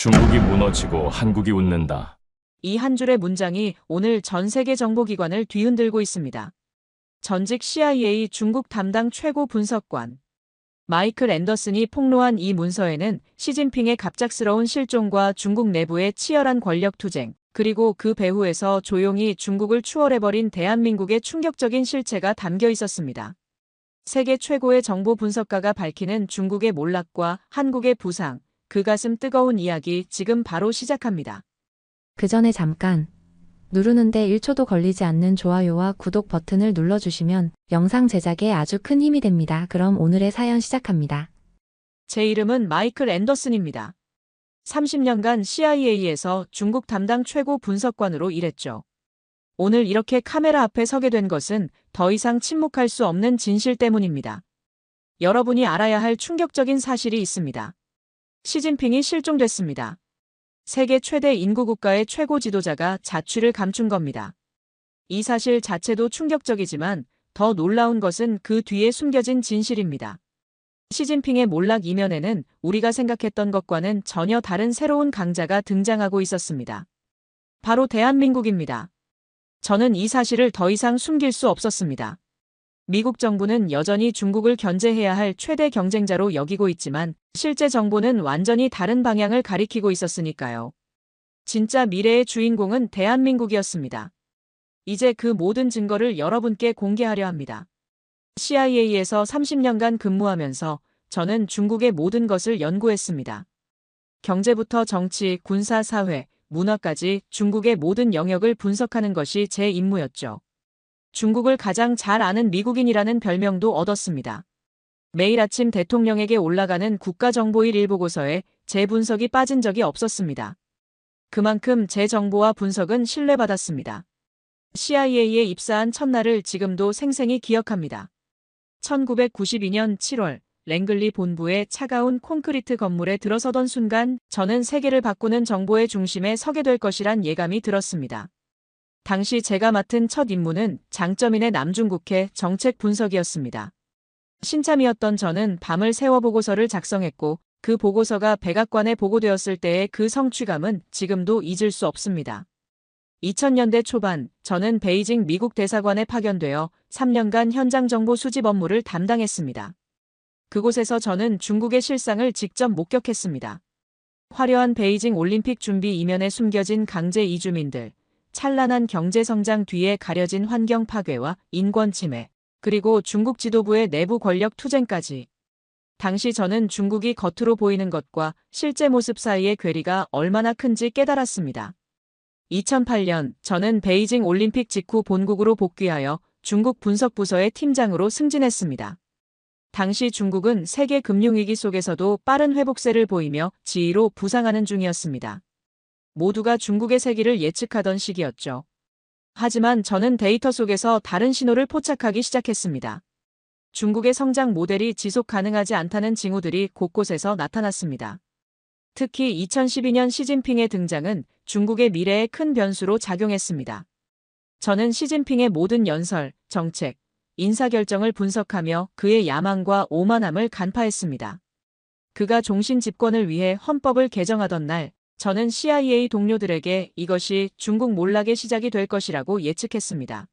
중국이 무너지고 한국이 웃는다. 이 한 줄의 문장이 오늘 전 세계 정보기관을 뒤흔들고 있습니다. 전직 CIA 중국 담당 최고 분석관 마이클 앤더슨이 폭로한 이 문서에는 시진핑의 갑작스러운 실종과 중국 내부의 치열한 권력 투쟁, 그리고 그 배후에서 조용히 중국을 추월해버린 대한민국의 충격적인 실체가 담겨 있었습니다. 세계 최고의 정보 분석가가 밝히는 중국의 몰락과 한국의 부상, 그 가슴 뜨거운 이야기 지금 바로 시작합니다. 그 전에 잠깐 누르는데 1초도 걸리지 않는 좋아요와 구독 버튼을 눌러주시면 영상 제작에 아주 큰 힘이 됩니다. 그럼 오늘의 사연 시작합니다. 제 이름은 마이클 앤더슨입니다. 30년간 CIA에서 중국 담당 최고 분석관으로 일했죠. 오늘 이렇게 카메라 앞에 서게 된 것은 더 이상 침묵할 수 없는 진실 때문입니다. 여러분이 알아야 할 충격적인 사실이 있습니다. 시진핑이 실종됐습니다. 세계 최대 인구 국가의 최고 지도자가 자취를 감춘 겁니다. 이 사실 자체도 충격적이지만 더 놀라운 것은 그 뒤에 숨겨진 진실입니다. 시진핑의 몰락 이면에는 우리가 생각했던 것과는 전혀 다른 새로운 강자가 등장하고 있었습니다. 바로 대한민국입니다. 저는 이 사실을 더 이상 숨길 수 없었습니다. 미국 정부는 여전히 중국을 견제해야 할 최대 경쟁자로 여기고 있지만 실제 정보는 완전히 다른 방향을 가리키고 있었으니까요. 진짜 미래의 주인공은 대한민국이었습니다. 이제 그 모든 증거를 여러분께 공개하려 합니다. CIA에서 30년간 근무하면서 저는 중국의 모든 것을 연구했습니다. 경제부터 정치, 군사, 사회, 문화까지 중국의 모든 영역을 분석하는 것이 제 임무였죠. 중국을 가장 잘 아는 미국인이라는 별명도 얻었습니다. 매일 아침 대통령에게 올라가는 국가정보일 1보고서에 제 분석이 빠진 적이 없었습니다. 그만큼 제 정보와 분석은 신뢰받았습니다. CIA에 입사한 첫날을 지금도 생생히 기억합니다. 1992년 7월 랭글리 본부의 차가운 콘크리트 건물에 들어서던 순간 저는 세계를 바꾸는 정보의 중심에 서게 될 것이란 예감이 들었습니다. 당시 제가 맡은 첫 임무는 장점인의 남중국해 정책 분석이었습니다. 신참이었던 저는 밤을 새워 보고서를 작성했고 그 보고서가 백악관에 보고되었을 때의 그 성취감은 지금도 잊을 수 없습니다. 2000년대 초반 저는 베이징 미국 대사관에 파견되어 3년간 현장 정보 수집 업무를 담당했습니다. 그곳에서 저는 중국의 실상을 직접 목격했습니다. 화려한 베이징 올림픽 준비 이면에 숨겨진 강제 이주민들, 찬란한 경제 성장 뒤에 가려진 환경 파괴와 인권 침해, 그리고 중국 지도부의 내부 권력 투쟁까지. 당시 저는 중국이 겉으로 보이는 것과 실제 모습 사이의 괴리가 얼마나 큰지 깨달았습니다. 2008년 저는 베이징 올림픽 직후 본국으로 복귀하여 중국 분석부서의 팀장으로 승진했습니다. 당시 중국은 세계 금융위기 속에서도 빠른 회복세를 보이며 지휘로 부상하는 중이었습니다. 모두가 중국의 세기를 예측하던 시기였죠. 하지만 저는 데이터 속에서 다른 신호를 포착하기 시작했습니다. 중국의 성장 모델이 지속 가능하지 않다는 징후들이 곳곳에서 나타났습니다. 특히 2012년 시진핑의 등장은 중국의 미래에 큰 변수로 작용했습니다. 저는 시진핑의 모든 연설, 정책, 인사결정을 분석하며 그의 야망과 오만함을 간파했습니다. 그가 종신 집권을 위해 헌법을 개정하던 날, 저는 CIA 동료들에게 이것이 중국 몰락의 시작이 될 것이라고 예측했습니다.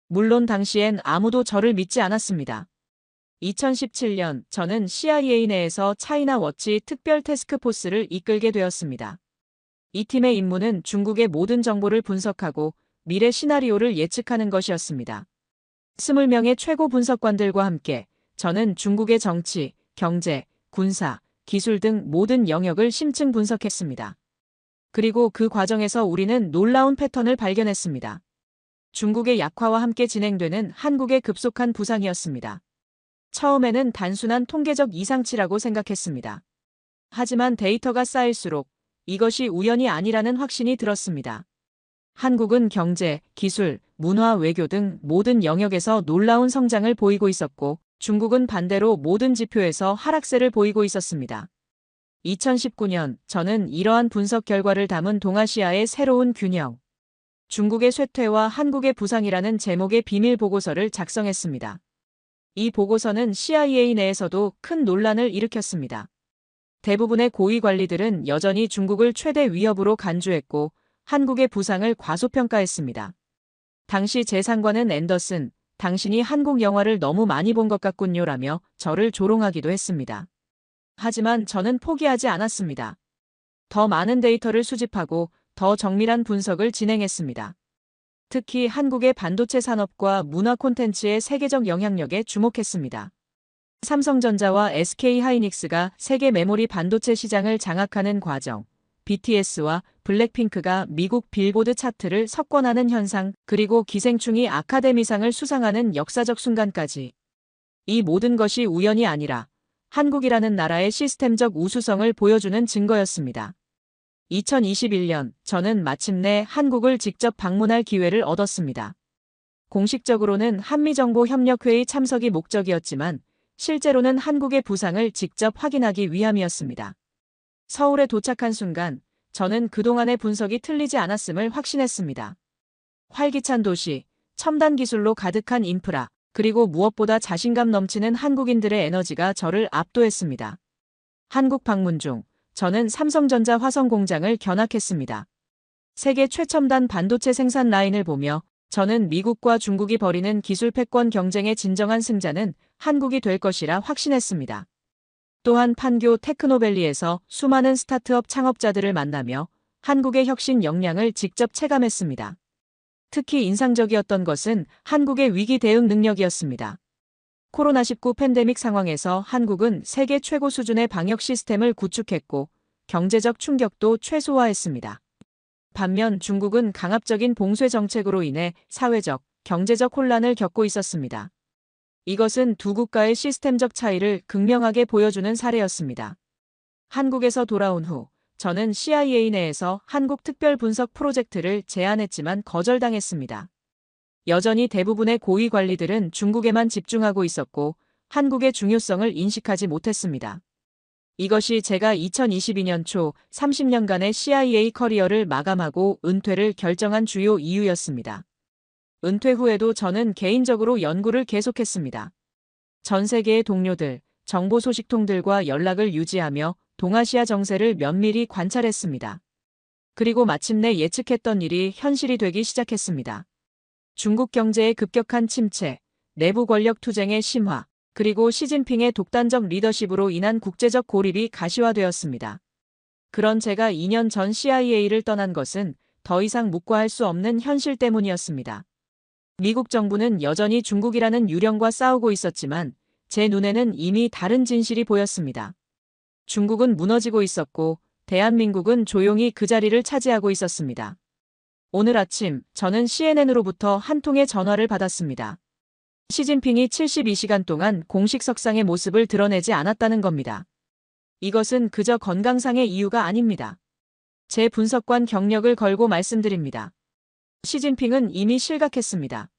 물론 당시엔 아무도 저를 믿지 않았습니다. 2017년 저는 CIA 내에서 차이나 워치 특별 태스크포스를 이끌게 되었습니다. 이 팀의 임무는 중국의 모든 정보를 분석하고 미래 시나리오를 예측하는 것이었습니다. 20명의 최고 분석관들과 함께 저는 중국의 정치, 경제, 군사, 기술 등 모든 영역을 심층 분석했습니다. 그리고 그 과정에서 우리는 놀라운 패턴을 발견했습니다. 중국의 약화와 함께 진행되는 한국의 급속한 부상이었습니다. 처음에는 단순한 통계적 이상치라고 생각했습니다. 하지만 데이터가 쌓일수록 이것이 우연이 아니라는 확신이 들었습니다. 한국은 경제, 기술, 문화, 외교 등 모든 영역에서 놀라운 성장을 보이고 있었고 중국은 반대로 모든 지표에서 하락세를 보이고 있었습니다. 2019년 저는 이러한 분석 결과를 담은 동아시아의 새로운 균형, 중국의 쇠퇴와 한국의 부상이라는 제목의 비밀 보고서를 작성했습니다. 이 보고서는 CIA 내에서도 큰 논란을 일으켰습니다. 대부분의 고위 관리들은 여전히 중국을 최대 위협으로 간주했고 한국의 부상을 과소평가했습니다. 당시 제 상관은 앤더슨, 당신이 한국 영화를 너무 많이 본 것 같군요라며 저를 조롱하기도 했습니다. 하지만 저는 포기하지 않았습니다. 더 많은 데이터를 수집하고 더 정밀한 분석을 진행했습니다. 특히 한국의 반도체 산업과 문화 콘텐츠의 세계적 영향력에 주목했습니다. 삼성전자와 SK하이닉스가 세계 메모리 반도체 시장을 장악하는 과정, BTS와 블랙핑크가 미국 빌보드 차트를 석권하는 현상, 그리고 기생충이 아카데미상을 수상하는 역사적 순간까지. 이 모든 것이 우연이 아니라 한국이라는 나라의 시스템적 우수성을 보여주는 증거였습니다. 2021년 저는 마침내 한국을 직접 방문할 기회를 얻었습니다. 공식적으로는 한미정보협력회의 참석이 목적이었지만 실제로는 한국의 부상을 직접 확인하기 위함이었습니다. 서울에 도착한 순간 저는 그동안의 분석이 틀리지 않았음을 확신했습니다. 활기찬 도시, 첨단 기술로 가득한 인프라, 그리고 무엇보다 자신감 넘치는 한국인들의 에너지가 저를 압도했습니다. 한국 방문 중 저는 삼성전자 화성 공장을 견학했습니다. 세계 최첨단 반도체 생산 라인을 보며 저는 미국과 중국이 벌이는 기술 패권 경쟁의 진정한 승자는 한국이 될 것이라 확신했습니다. 또한 판교 테크노밸리에서 수많은 스타트업 창업자들을 만나며 한국의 혁신 역량을 직접 체감했습니다. 특히 인상적이었던 것은 한국의 위기 대응 능력이었습니다. 코로나19 팬데믹 상황에서 한국은 세계 최고 수준의 방역 시스템을 구축했고 경제적 충격도 최소화했습니다. 반면 중국은 강압적인 봉쇄 정책으로 인해 사회적, 경제적 혼란을 겪고 있었습니다. 이것은 두 국가의 시스템적 차이를 극명하게 보여주는 사례였습니다. 한국에서 돌아온 후 저는 CIA 내에서 한국 특별 분석 프로젝트를 제안했지만 거절당했습니다. 여전히 대부분의 고위 관리들은 중국에만 집중하고 있었고 한국의 중요성을 인식하지 못했습니다. 이것이 제가 2022년 초 30년간의 CIA 커리어를 마감하고 은퇴를 결정한 주요 이유였습니다. 은퇴 후에도 저는 개인적으로 연구를 계속했습니다. 전 세계의 동료들, 정보 소식통들과 연락을 유지하며 동아시아 정세를 면밀히 관찰했습니다. 그리고 마침내 예측했던 일이 현실이 되기 시작했습니다. 중국 경제의 급격한 침체, 내부 권력 투쟁의 심화, 그리고 시진핑의 독단적 리더십으로 인한 국제적 고립이 가시화되었습니다. 그런 제가 2년 전 CIA를 떠난 것은 더 이상 묵과할 수 없는 현실 때문이었습니다. 미국 정부는 여전히 중국이라는 유령과 싸우고 있었지만 제 눈에는 이미 다른 진실이 보였습니다. 중국은 무너지고 있었고 대한민국은 조용히 그 자리를 차지하고 있었습니다. 오늘 아침 저는 CNN으로부터 한 통의 전화를 받았습니다. 시진핑이 72시간 동안 공식 석상의 모습을 드러내지 않았다는 겁니다. 이것은 그저 건강상의 이유가 아닙니다. 제 분석관 경력을 걸고 말씀드립니다. 시진핑은 이미 실각했습니다.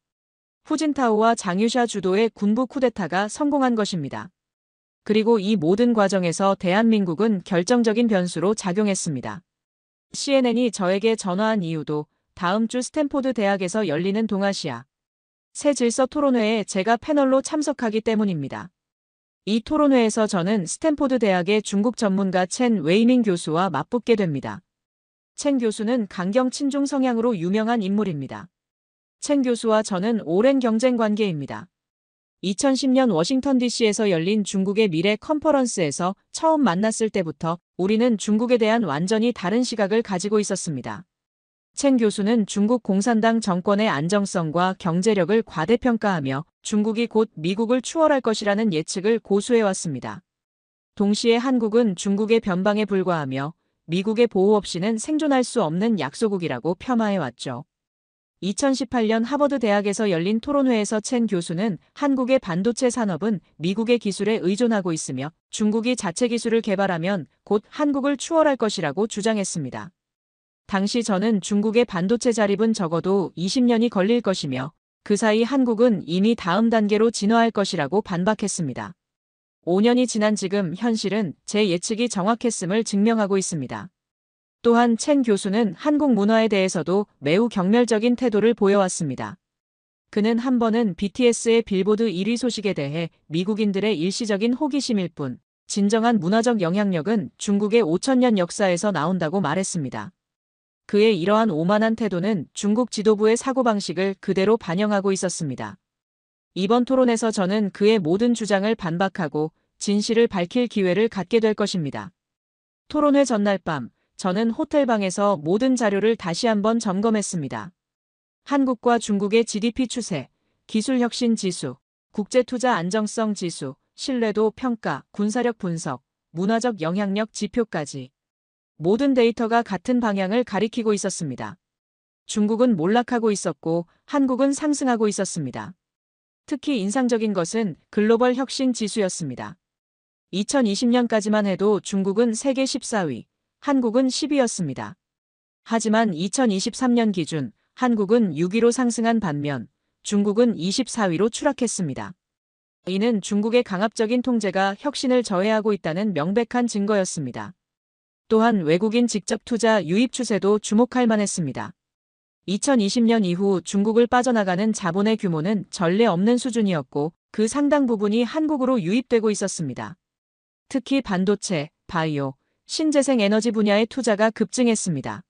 후진타오와 장유샤 주도의 군부 쿠데타가 성공한 것입니다. 그리고 이 모든 과정에서 대한민국은 결정적인 변수로 작용했습니다. CNN이 저에게 전화한 이유도 다음 주 스탠포드 대학에서 열리는 동아시아 새 질서 토론회에 제가 패널로 참석하기 때문입니다. 이 토론회에서 저는 스탠포드 대학의 중국 전문가 첸 웨이밍 교수와 맞붙게 됩니다. 첸 교수는 강경 친중 성향으로 유명한 인물입니다. 첸 교수와 저는 오랜 경쟁 관계입니다. 2010년 워싱턴 DC에서 열린 중국의 미래 컨퍼런스에서 처음 만났을 때부터 우리는 중국에 대한 완전히 다른 시각을 가지고 있었습니다. 첸 교수는 중국 공산당 정권의 안정성과 경제력을 과대평가하며 중국이 곧 미국을 추월할 것이라는 예측을 고수해왔습니다. 동시에 한국은 중국의 변방에 불과하며 미국의 보호 없이는 생존할 수 없는 약소국이라고 폄하해왔죠. 2018년 하버드 대학에서 열린 토론회에서 첸 교수는 한국의 반도체 산업은 미국의 기술에 의존하고 있으며 중국이 자체 기술을 개발하면 곧 한국을 추월할 것이라고 주장했습니다. 당시 저는 중국의 반도체 자립은 적어도 20년이 걸릴 것이며 그 사이 한국은 이미 다음 단계로 진화할 것이라고 반박했습니다. 5년이 지난 지금 현실은 제 예측이 정확했음을 증명하고 있습니다. 또한 첸 교수는 한국 문화에 대해서도 매우 경멸적인 태도를 보여왔습니다. 그는 한 번은 BTS의 빌보드 1위 소식에 대해 미국인들의 일시적인 호기심일 뿐 진정한 문화적 영향력은 중국의 5천년 역사에서 나온다고 말했습니다. 그의 이러한 오만한 태도는 중국 지도부의 사고방식을 그대로 반영하고 있었습니다. 이번 토론에서 저는 그의 모든 주장을 반박하고 진실을 밝힐 기회를 갖게 될 것입니다. 토론회 전날 밤, 저는 호텔방에서 모든 자료를 다시 한번 점검했습니다. 한국과 중국의 GDP 추세, 기술혁신 지수, 국제투자 안정성 지수, 신뢰도 평가, 군사력 분석, 문화적 영향력 지표까지. 모든 데이터가 같은 방향을 가리키고 있었습니다. 중국은 몰락하고 있었고 한국은 상승하고 있었습니다. 특히 인상적인 것은 글로벌 혁신 지수였습니다. 2020년까지만 해도 중국은 세계 14위, 한국은 10위였습니다. 하지만 2023년 기준 한국은 6위로 상승한 반면 중국은 24위로 추락했습니다. 이는 중국의 강압적인 통제가 혁신을 저해하고 있다는 명백한 증거였습니다. 또한 외국인 직접 투자 유입 추세도 주목할 만했습니다. 2020년 이후 중국을 빠져나가는 자본의 규모는 전례 없는 수준이었고 그 상당 부분이 한국으로 유입되고 있었습니다. 특히 반도체, 바이오, 신재생 에너지 분야의 투자가 급증했습니다.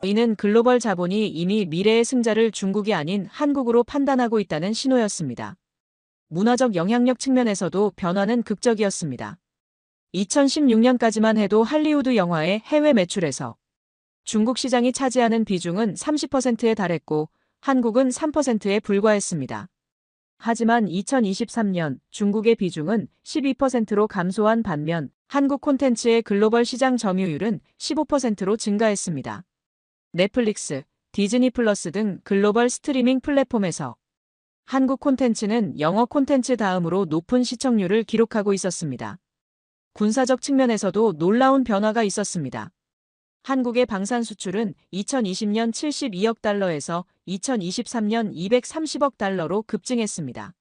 이는 글로벌 자본이 이미 미래의 승자를 중국이 아닌 한국으로 판단하고 있다는 신호였습니다. 문화적 영향력 측면에서도 변화는 극적이었습니다. 2016년까지만 해도 할리우드 영화의 해외 매출에서 중국 시장이 차지하는 비중은 30%에 달했고 한국은 3%에 불과했습니다. 하지만 2023년 중국의 비중은 12%로 감소한 반면 한국 콘텐츠의 글로벌 시장 점유율은 15%로 증가했습니다. 넷플릭스, 디즈니 플러스 등 글로벌 스트리밍 플랫폼에서 한국 콘텐츠는 영어 콘텐츠 다음으로 높은 시청률을 기록하고 있었습니다. 군사적 측면에서도 놀라운 변화가 있었습니다. 한국의 방산 수출은 2020년 72억 달러에서 2023년 230억 달러로 급증했습니다.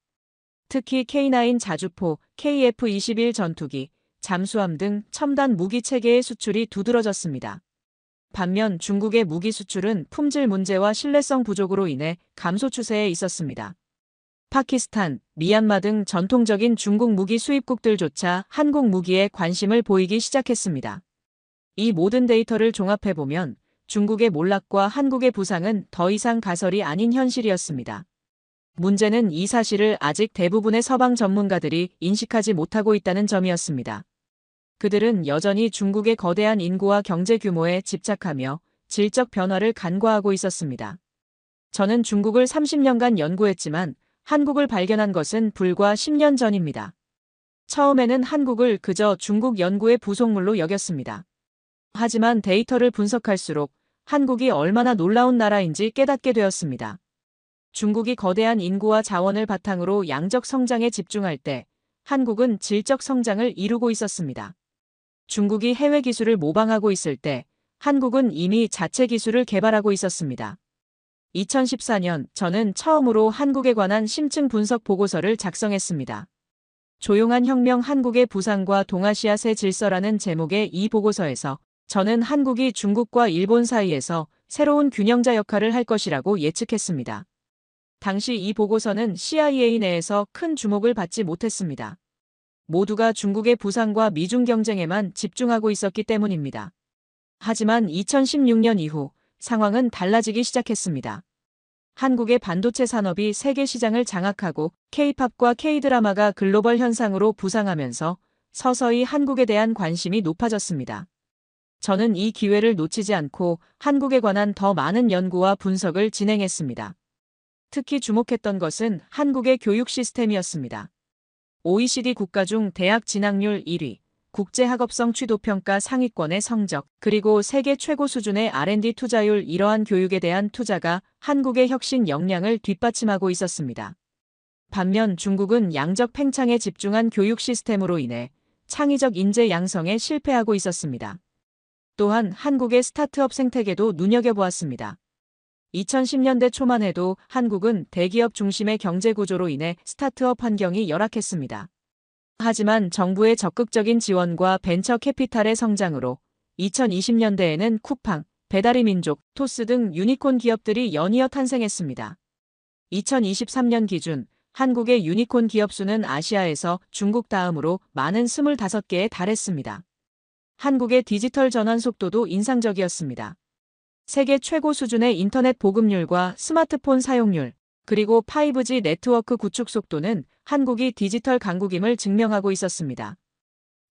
특히 K9 자주포, KF-21 전투기, 잠수함 등 첨단 무기 체계의 수출이 두드러졌습니다. 반면 중국의 무기 수출은 품질 문제와 신뢰성 부족으로 인해 감소 추세에 있었습니다. 파키스탄, 미얀마 등 전통적인 중국 무기 수입국들조차 한국 무기에 관심을 보이기 시작했습니다. 이 모든 데이터를 종합해보면 중국의 몰락과 한국의 부상은 더 이상 가설이 아닌 현실이었습니다. 문제는 이 사실을 아직 대부분의 서방 전문가들이 인식하지 못하고 있다는 점이었습니다. 그들은 여전히 중국의 거대한 인구와 경제 규모에 집착하며 질적 변화를 간과하고 있었습니다. 저는 중국을 30년간 연구했지만 한국을 발견한 것은 불과 10년 전입니다. 처음에는 한국을 그저 중국 연구의 부속물로 여겼습니다. 하지만 데이터를 분석할수록 한국이 얼마나 놀라운 나라인지 깨닫게 되었습니다. 중국이 거대한 인구와 자원을 바탕으로 양적 성장에 집중할 때 한국은 질적 성장을 이루고 있었습니다. 중국이 해외 기술을 모방하고 있을 때 한국은 이미 자체 기술을 개발하고 있었습니다. 2014년 저는 처음으로 한국에 관한 심층 분석 보고서를 작성했습니다. 조용한 혁명 한국의 부상과 동아시아 새 질서라는 제목의 이 보고서에서 저는 한국이 중국과 일본 사이에서 새로운 균형자 역할을 할 것이라고 예측했습니다. 당시 이 보고서는 CIA 내에서 큰 주목을 받지 못했습니다. 모두가 중국의 부상과 미중 경쟁에만 집중하고 있었기 때문입니다. 하지만 2016년 이후 상황은 달라지기 시작했습니다. 한국의 반도체 산업이 세계 시장을 장악하고 K-팝과 K-드라마가 글로벌 현상으로 부상하면서 서서히 한국에 대한 관심이 높아졌습니다. 저는 이 기회를 놓치지 않고 한국에 관한 더 많은 연구와 분석을 진행했습니다. 특히 주목했던 것은 한국의 교육 시스템이었습니다. OECD 국가 중 대학 진학률 1위, 국제학업성 취도평가 상위권의 성적, 그리고 세계 최고 수준의 R&D 투자율 이러한 교육에 대한 투자가 한국의 혁신 역량을 뒷받침하고 있었습니다. 반면 중국은 양적 팽창에 집중한 교육 시스템으로 인해 창의적 인재 양성에 실패하고 있었습니다. 또한 한국의 스타트업 생태계도 눈여겨보았습니다. 2010년대 초만 해도 한국은 대기업 중심의 경제 구조로 인해 스타트업 환경이 열악했습니다. 하지만 정부의 적극적인 지원과 벤처 캐피탈의 성장으로 2020년대에는 쿠팡, 배달의민족, 토스 등 유니콘 기업들이 연이어 탄생했습니다. 2023년 기준 한국의 유니콘 기업 수는 아시아에서 중국 다음으로 많은 25개에 달했습니다. 한국의 디지털 전환 속도도 인상적이었습니다. 세계 최고 수준의 인터넷 보급률과 스마트폰 사용률, 그리고 5G 네트워크 구축 속도는 한국이 디지털 강국임을 증명하고 있었습니다.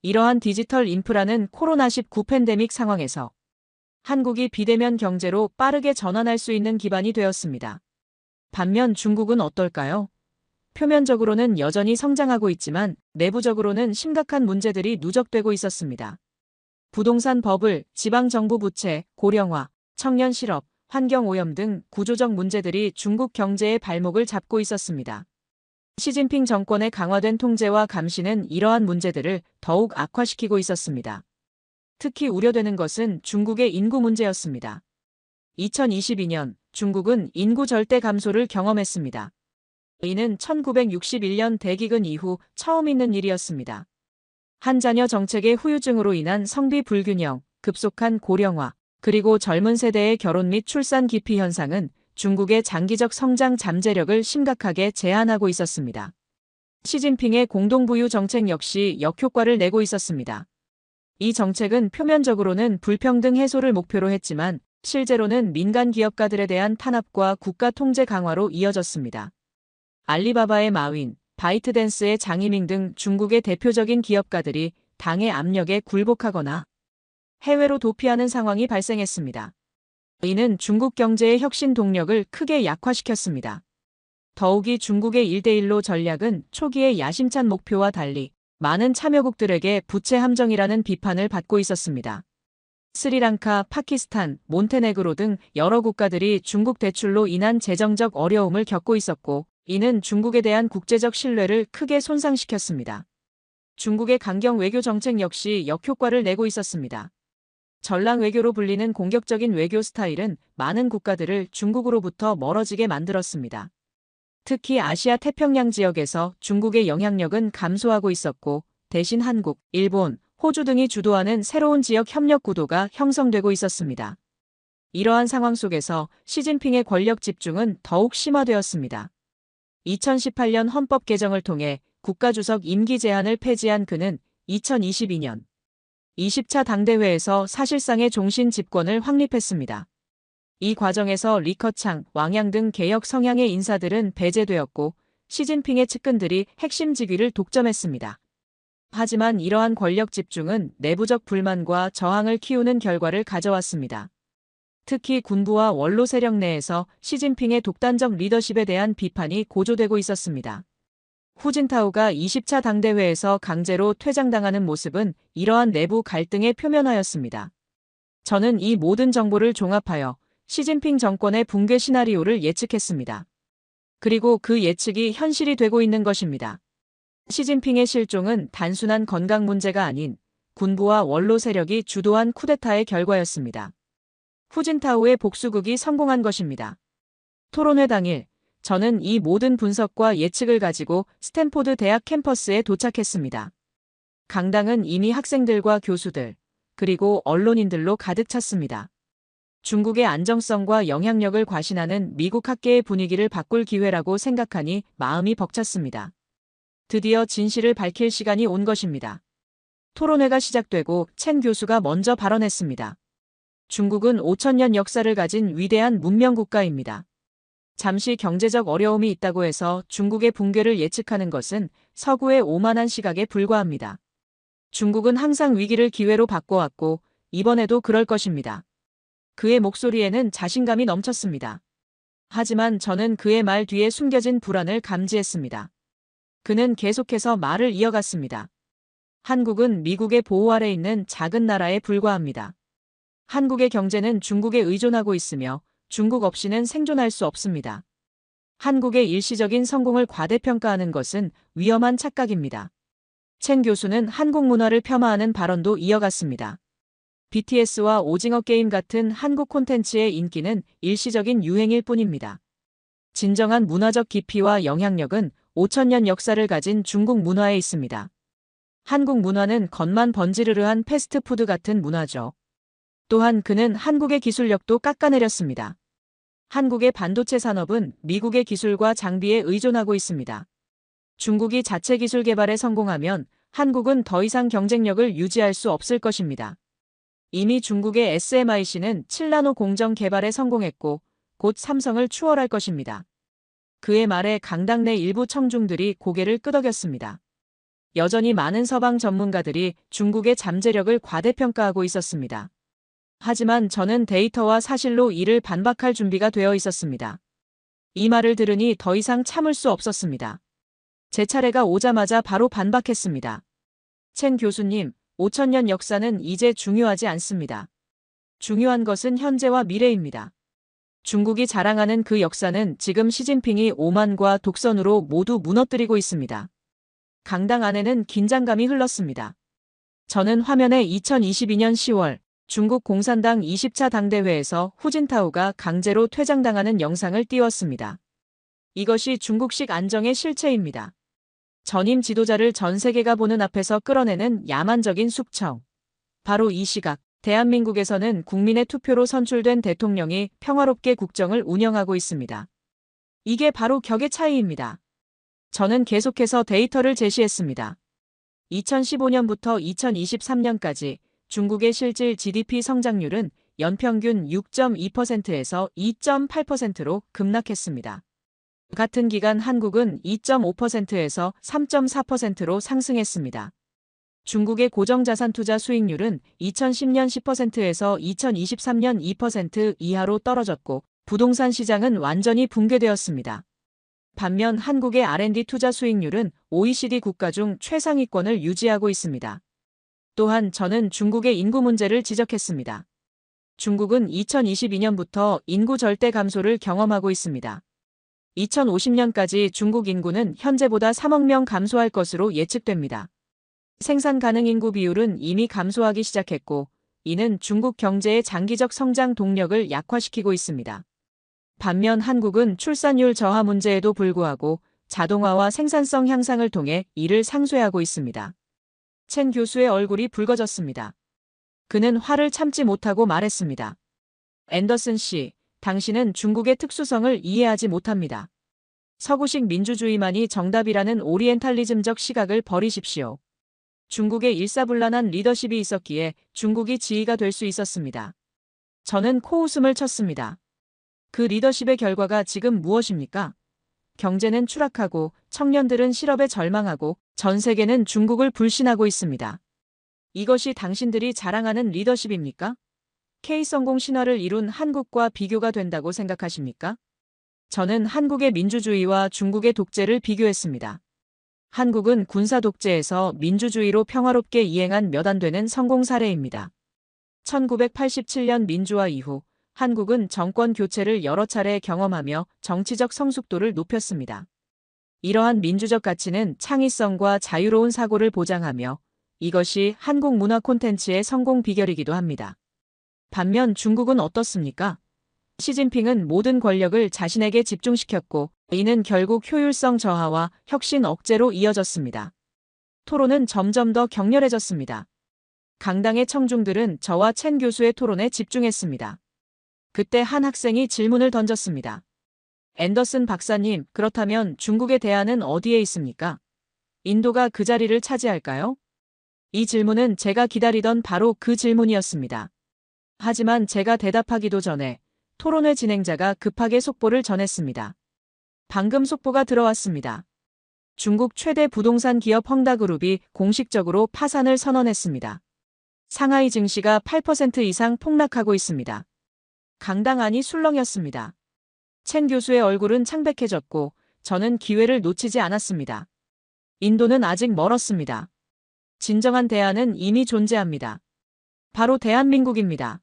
이러한 디지털 인프라는 코로나19 팬데믹 상황에서 한국이 비대면 경제로 빠르게 전환할 수 있는 기반이 되었습니다. 반면 중국은 어떨까요? 표면적으로는 여전히 성장하고 있지만 내부적으로는 심각한 문제들이 누적되고 있었습니다. 부동산 버블, 지방정부 부채, 고령화, 청년 실업, 환경오염 등 구조적 문제들이 중국 경제의 발목을 잡고 있었습니다. 시진핑 정권의 강화된 통제와 감시는 이러한 문제들을 더욱 악화시키고 있었습니다. 특히 우려되는 것은 중국의 인구 문제였습니다. 2022년 중국은 인구 절대 감소를 경험했습니다. 이는 1961년 대기근 이후 처음 있는 일이었습니다. 한 자녀 정책의 후유증으로 인한 성비 불균형, 급속한 고령화, 그리고 젊은 세대의 결혼 및 출산 기피 현상은 중국의 장기적 성장 잠재력을 심각하게 제한하고 있었습니다. 시진핑의 공동부유 정책 역시 역효과를 내고 있었습니다. 이 정책은 표면적으로는 불평등 해소를 목표로 했지만 실제로는 민간 기업가들에 대한 탄압과 국가 통제 강화로 이어졌습니다. 알리바바의 마윈, 바이트댄스의 장이밍 등 중국의 대표적인 기업가들이 당의 압력에 굴복하거나 해외로 도피하는 상황이 발생했습니다. 이는 중국 경제의 혁신 동력을 크게 약화시켰습니다. 더욱이 중국의 1대1로 전략은 초기의 야심찬 목표와 달리 많은 참여국들에게 부채 함정이라는 비판을 받고 있었습니다. 스리랑카, 파키스탄, 몬테네그로 등 여러 국가들이 중국 대출로 인한 재정적 어려움을 겪고 있었고, 이는 중국에 대한 국제적 신뢰를 크게 손상시켰습니다. 중국의 강경 외교 정책 역시 역효과를 내고 있었습니다. 전랑 외교로 불리는 공격적인 외교 스타일은 많은 국가들을 중국으로부터 멀어지게 만들었습니다. 특히 아시아 태평양 지역에서 중국의 영향력은 감소하고 있었고, 대신 한국, 일본, 호주 등이 주도하는 새로운 지역 협력 구도가 형성되고 있었습니다. 이러한 상황 속에서 시진핑의 권력 집중은 더욱 심화되었습니다. 2018년 헌법 개정을 통해 국가주석 임기 제한을 폐지한 그는 2022년 20차 당대회에서 사실상의 종신 집권을 확립했습니다. 이 과정에서 리커창, 왕양 등 개혁 성향의 인사들은 배제되었고 시진핑의 측근들이 핵심 직위를 독점했습니다. 하지만 이러한 권력 집중은 내부적 불만과 저항을 키우는 결과를 가져왔습니다. 특히 군부와 원로 세력 내에서 시진핑의 독단적 리더십에 대한 비판이 고조되고 있었습니다. 후진타오가 20차 당대회에서 강제로 퇴장당하는 모습은 이러한 내부 갈등의 표면화였습니다. 저는 이 모든 정보를 종합하여 시진핑 정권의 붕괴 시나리오를 예측했습니다. 그리고 그 예측이 현실이 되고 있는 것입니다. 시진핑의 실종은 단순한 건강 문제가 아닌 군부와 원로 세력이 주도한 쿠데타의 결과였습니다. 후진타오의 복수극이 성공한 것입니다. 토론회 당일, 저는 이 모든 분석과 예측을 가지고 스탠포드 대학 캠퍼스에 도착했습니다. 강당은 이미 학생들과 교수들, 그리고 언론인들로 가득 찼습니다. 중국의 안정성과 영향력을 과신하는 미국 학계의 분위기를 바꿀 기회라고 생각하니 마음이 벅찼습니다. 드디어 진실을 밝힐 시간이 온 것입니다. 토론회가 시작되고 첸 교수가 먼저 발언했습니다. 중국은 5,000년 역사를 가진 위대한 문명 국가입니다. 잠시 경제적 어려움이 있다고 해서 중국의 붕괴를 예측하는 것은 서구의 오만한 시각에 불과합니다. 중국은 항상 위기를 기회로 바꿔왔고 이번에도 그럴 것입니다. 그의 목소리에는 자신감이 넘쳤습니다. 하지만 저는 그의 말 뒤에 숨겨진 불안을 감지했습니다. 그는 계속해서 말을 이어갔습니다. 한국은 미국의 보호 아래 있는 작은 나라에 불과합니다. 한국의 경제는 중국에 의존하고 있으며 중국 없이는 생존할 수 없습니다. 한국의 일시적인 성공을 과대평가하는 것은 위험한 착각입니다. 첸 교수는 한국 문화를 폄하하는 발언도 이어갔습니다. BTS와 오징어 게임 같은 한국 콘텐츠의 인기는 일시적인 유행일 뿐입니다. 진정한 문화적 깊이와 영향력은 5,000년 역사를 가진 중국 문화에 있습니다. 한국 문화는 겉만 번지르르한 패스트푸드 같은 문화죠. 또한 그는 한국의 기술력도 깎아내렸습니다. 한국의 반도체 산업은 미국의 기술과 장비에 의존하고 있습니다. 중국이 자체 기술 개발에 성공하면 한국은 더 이상 경쟁력을 유지할 수 없을 것입니다. 이미 중국의 SMIC는 7나노 공정 개발에 성공했고 곧 삼성을 추월할 것입니다. 그의 말에 강당 내 일부 청중들이 고개를 끄덕였습니다. 여전히 많은 서방 전문가들이 중국의 잠재력을 과대평가하고 있었습니다. 하지만 저는 데이터와 사실로 이를 반박할 준비가 되어 있었습니다. 이 말을 들으니 더 이상 참을 수 없었습니다. 제 차례가 오자마자 바로 반박했습니다. 첸 교수님, 5천년 역사는 이제 중요하지 않습니다. 중요한 것은 현재와 미래입니다. 중국이 자랑하는 그 역사는 지금 시진핑이 오만과 독선으로 모두 무너뜨리고 있습니다. 강당 안에는 긴장감이 흘렀습니다. 저는 화면에 2022년 10월 중국 공산당 20차 당대회에서 후진타오가 강제로 퇴장당하는 영상을 띄웠습니다. 이것이 중국식 안정의 실체입니다. 전임 지도자를 전 세계가 보는 앞에서 끌어내는 야만적인 숙청. 바로 이 시각, 대한민국에서는 국민의 투표로 선출된 대통령이 평화롭게 국정을 운영하고 있습니다. 이게 바로 격의 차이입니다. 저는 계속해서 데이터를 제시했습니다. 2015년부터 2023년까지 중국의 실질 GDP 성장률은 연평균 6.2%에서 2.8%로 급락했습니다. 같은 기간 한국은 2.5%에서 3.4%로 상승했습니다. 중국의 고정자산 투자 수익률은 2010년 10%에서 2023년 2% 이하로 떨어졌고 부동산 시장은 완전히 붕괴되었습니다. 반면 한국의 R&D 투자 수익률은 OECD 국가 중 최상위권을 유지하고 있습니다. 또한 저는 중국의 인구 문제를 지적했습니다. 중국은 2022년부터 인구 절대 감소를 경험하고 있습니다. 2050년까지 중국 인구는 현재보다 3억 명 감소할 것으로 예측됩니다. 생산 가능 인구 비율은 이미 감소하기 시작했고, 이는 중국 경제의 장기적 성장 동력을 약화시키고 있습니다. 반면 한국은 출산율 저하 문제에도 불구하고 자동화와 생산성 향상을 통해 이를 상쇄하고 있습니다. 첸 교수의 얼굴이 붉어졌습니다. 그는 화를 참지 못하고 말했습니다. 앤더슨 씨, 당신은 중국의 특수성을 이해하지 못합니다. 서구식 민주주의만이 정답이라는 오리엔탈리즘적 시각을 버리십시오. 중국에 일사불란한 리더십이 있었기에 중국이 지휘가 될 수 있었습니다. 저는 코웃음을 쳤습니다. 그 리더십의 결과가 지금 무엇입니까? 경제는 추락하고 청년들은 실업에 절망하고 전 세계는 중국을 불신하고 있습니다. 이것이 당신들이 자랑하는 리더십입니까? K성공 신화를 이룬 한국과 비교가 된다고 생각하십니까? 저는 한국의 민주주의와 중국의 독재를 비교했습니다. 한국은 군사 독재에서 민주주의로 평화롭게 이행한 몇 안 되는 성공 사례입니다. 1987년 민주화 이후 한국은 정권 교체를 여러 차례 경험하며 정치적 성숙도를 높였습니다. 이러한 민주적 가치는 창의성과 자유로운 사고를 보장하며 이것이 한국 문화 콘텐츠의 성공 비결이기도 합니다. 반면 중국은 어떻습니까? 시진핑은 모든 권력을 자신에게 집중시켰고 이는 결국 효율성 저하와 혁신 억제로 이어졌습니다. 토론은 점점 더 격렬해졌습니다. 강당의 청중들은 저와 첸 교수의 토론에 집중했습니다. 그때 한 학생이 질문을 던졌습니다. 앤더슨 박사님, 그렇다면 중국의 대안은 어디에 있습니까? 인도가 그 자리를 차지할까요? 이 질문은 제가 기다리던 바로 그 질문이었습니다. 하지만 제가 대답하기도 전에 토론회 진행자가 급하게 속보를 전했습니다. 방금 속보가 들어왔습니다. 중국 최대 부동산 기업 헝다그룹이 공식적으로 파산을 선언했습니다. 상하이 증시가 8% 이상 폭락하고 있습니다. 강당 안이 술렁였습니다. 첸 교수의 얼굴은 창백해졌고 저는 기회를 놓치지 않았습니다. 인도는 아직 멀었습니다. 진정한 대안은 이미 존재합니다. 바로 대한민국입니다.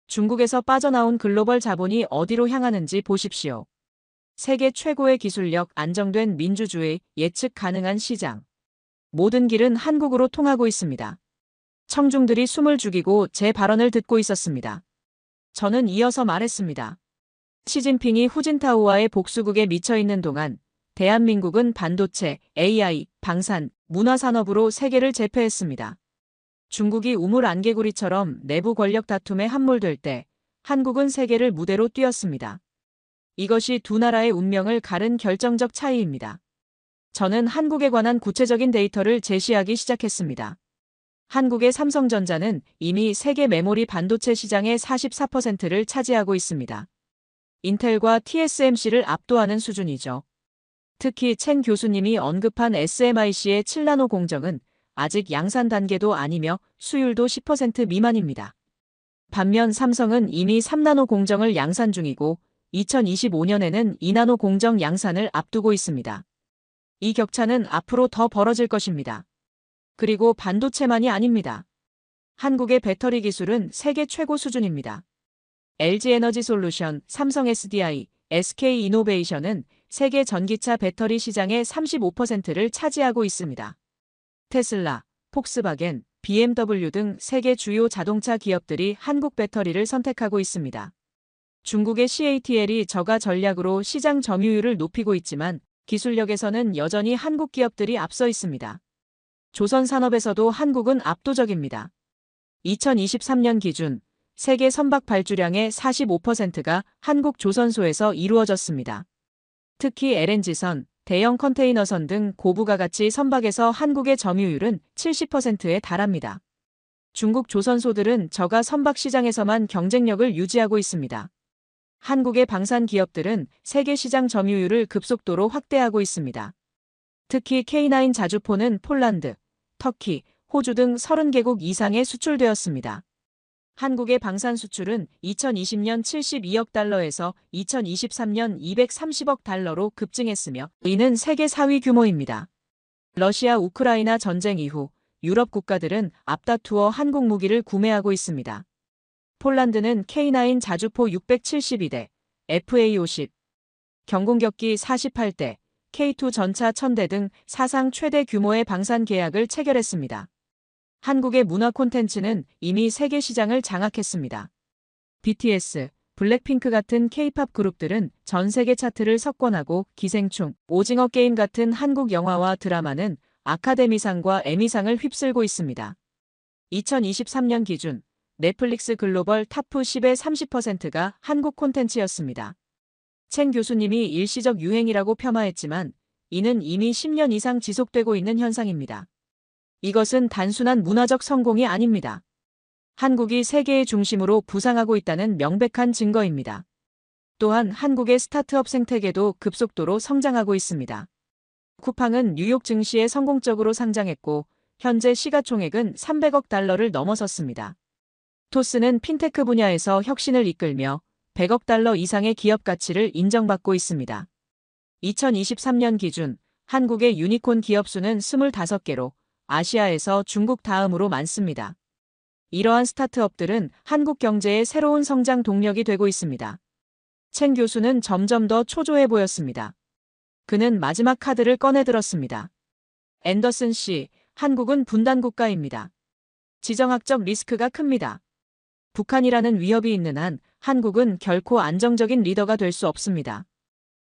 중국에서 빠져나온 글로벌 자본이 어디로 향하는지 보십시오. 세계 최고의 기술력, 안정된 민주주의, 예측 가능한 시장. 모든 길은 한국으로 통하고 있습니다. 청중들이 숨을 죽이고 제 발언을 듣고 있었습니다. 저는 이어서 말했습니다. 시진핑이 후진타오와의 복수국에 미쳐있는 동안 대한민국은 반도체, AI, 방산, 문화산업으로 세계를 제패했습니다. 중국이 우물 안개구리처럼 내부 권력 다툼에 함몰될 때 한국은 세계를 무대로 띄었습니다. 이것이 두 나라의 운명을 가른 결정적 차이입니다. 저는 한국에 관한 구체적인 데이터를 제시하기 시작했습니다. 한국의 삼성전자는 이미 세계 메모리 반도체 시장의 44%를 차지하고 있습니다. 인텔과 TSMC를 압도하는 수준이죠. 특히 첸 교수님이 언급한 SMIC의 7나노 공정은 아직 양산 단계도 아니며 수율도 10% 미만입니다. 반면 삼성은 이미 3나노 공정을 양산 중이고 2025년에는 2나노 공정 양산을 앞두고 있습니다. 이 격차는 앞으로 더 벌어질 것입니다. 그리고 반도체만이 아닙니다. 한국의 배터리 기술은 세계 최고 수준입니다. LG에너지솔루션, 삼성 SDI, SK이노베이션은 세계 전기차 배터리 시장의 35%를 차지하고 있습니다. 테슬라, 폭스바겐, BMW 등 세계 주요 자동차 기업들이 한국 배터리를 선택하고 있습니다. 중국의 CATL이 저가 전략으로 시장 점유율을 높이고 있지만 기술력에서는 여전히 한국 기업들이 앞서 있습니다. 조선 산업에서도 한국은 압도적입니다. 2023년 기준 세계 선박 발주량의 45%가 한국 조선소에서 이루어졌습니다. 특히 LNG선, 대형 컨테이너선 등 고부가 가치 선박에서 한국의 점유율은 70%에 달합니다. 중국 조선소들은 저가 선박 시장에서만 경쟁력을 유지하고 있습니다. 한국의 방산 기업들은 세계 시장 점유율을 급속도로 확대하고 있습니다. 특히 K9 자주포는 폴란드, 터키, 호주 등 30개국 이상에 수출되었습니다. 한국의 방산 수출은 2020년 72억 달러에서 2023년 230억 달러로 급증했으며 이는 세계 4위 규모입니다. 러시아 우크라이나 전쟁 이후 유럽 국가들은 앞다투어 한국 무기를 구매하고 있습니다. 폴란드는 K9 자주포 672대, FA50, 경공격기 48대, K2 전차 1000대 등 사상 최대 규모의 방산 계약을 체결했습니다. 한국의 문화 콘텐츠는 이미 세계 시장을 장악했습니다. BTS, 블랙핑크 같은 K-팝 그룹들은 전 세계 차트를 석권하고 기생충, 오징어 게임 같은 한국 영화와 드라마는 아카데미상과 에미상을 휩쓸고 있습니다. 2023년 기준 넷플릭스 글로벌 탑 10의 30%가 한국 콘텐츠였습니다. 첸 교수님이 일시적 유행이라고 폄하했지만 이는 이미 10년 이상 지속되고 있는 현상입니다. 이것은 단순한 문화적 성공이 아닙니다. 한국이 세계의 중심으로 부상하고 있다는 명백한 증거입니다. 또한 한국의 스타트업 생태계도 급속도로 성장하고 있습니다. 쿠팡은 뉴욕 증시에 성공적으로 상장했고 현재 시가총액은 300억 달러를 넘어섰습니다. 토스는 핀테크 분야에서 혁신을 이끌며 100억 달러 이상의 기업 가치를 인정받고 있습니다. 2023년 기준 한국의 유니콘 기업 수는 25개로 아시아에서 중국 다음으로 많습니다. 이러한 스타트업들은 한국 경제의 새로운 성장 동력이 되고 있습니다. 첸 교수는 점점 더 초조해 보였습니다. 그는 마지막 카드를 꺼내들었습니다. 앤더슨 씨, 한국은 분단 국가입니다. 지정학적 리스크가 큽니다. 북한이라는 위협이 있는 한 한국은 결코 안정적인 리더가 될 수 없습니다.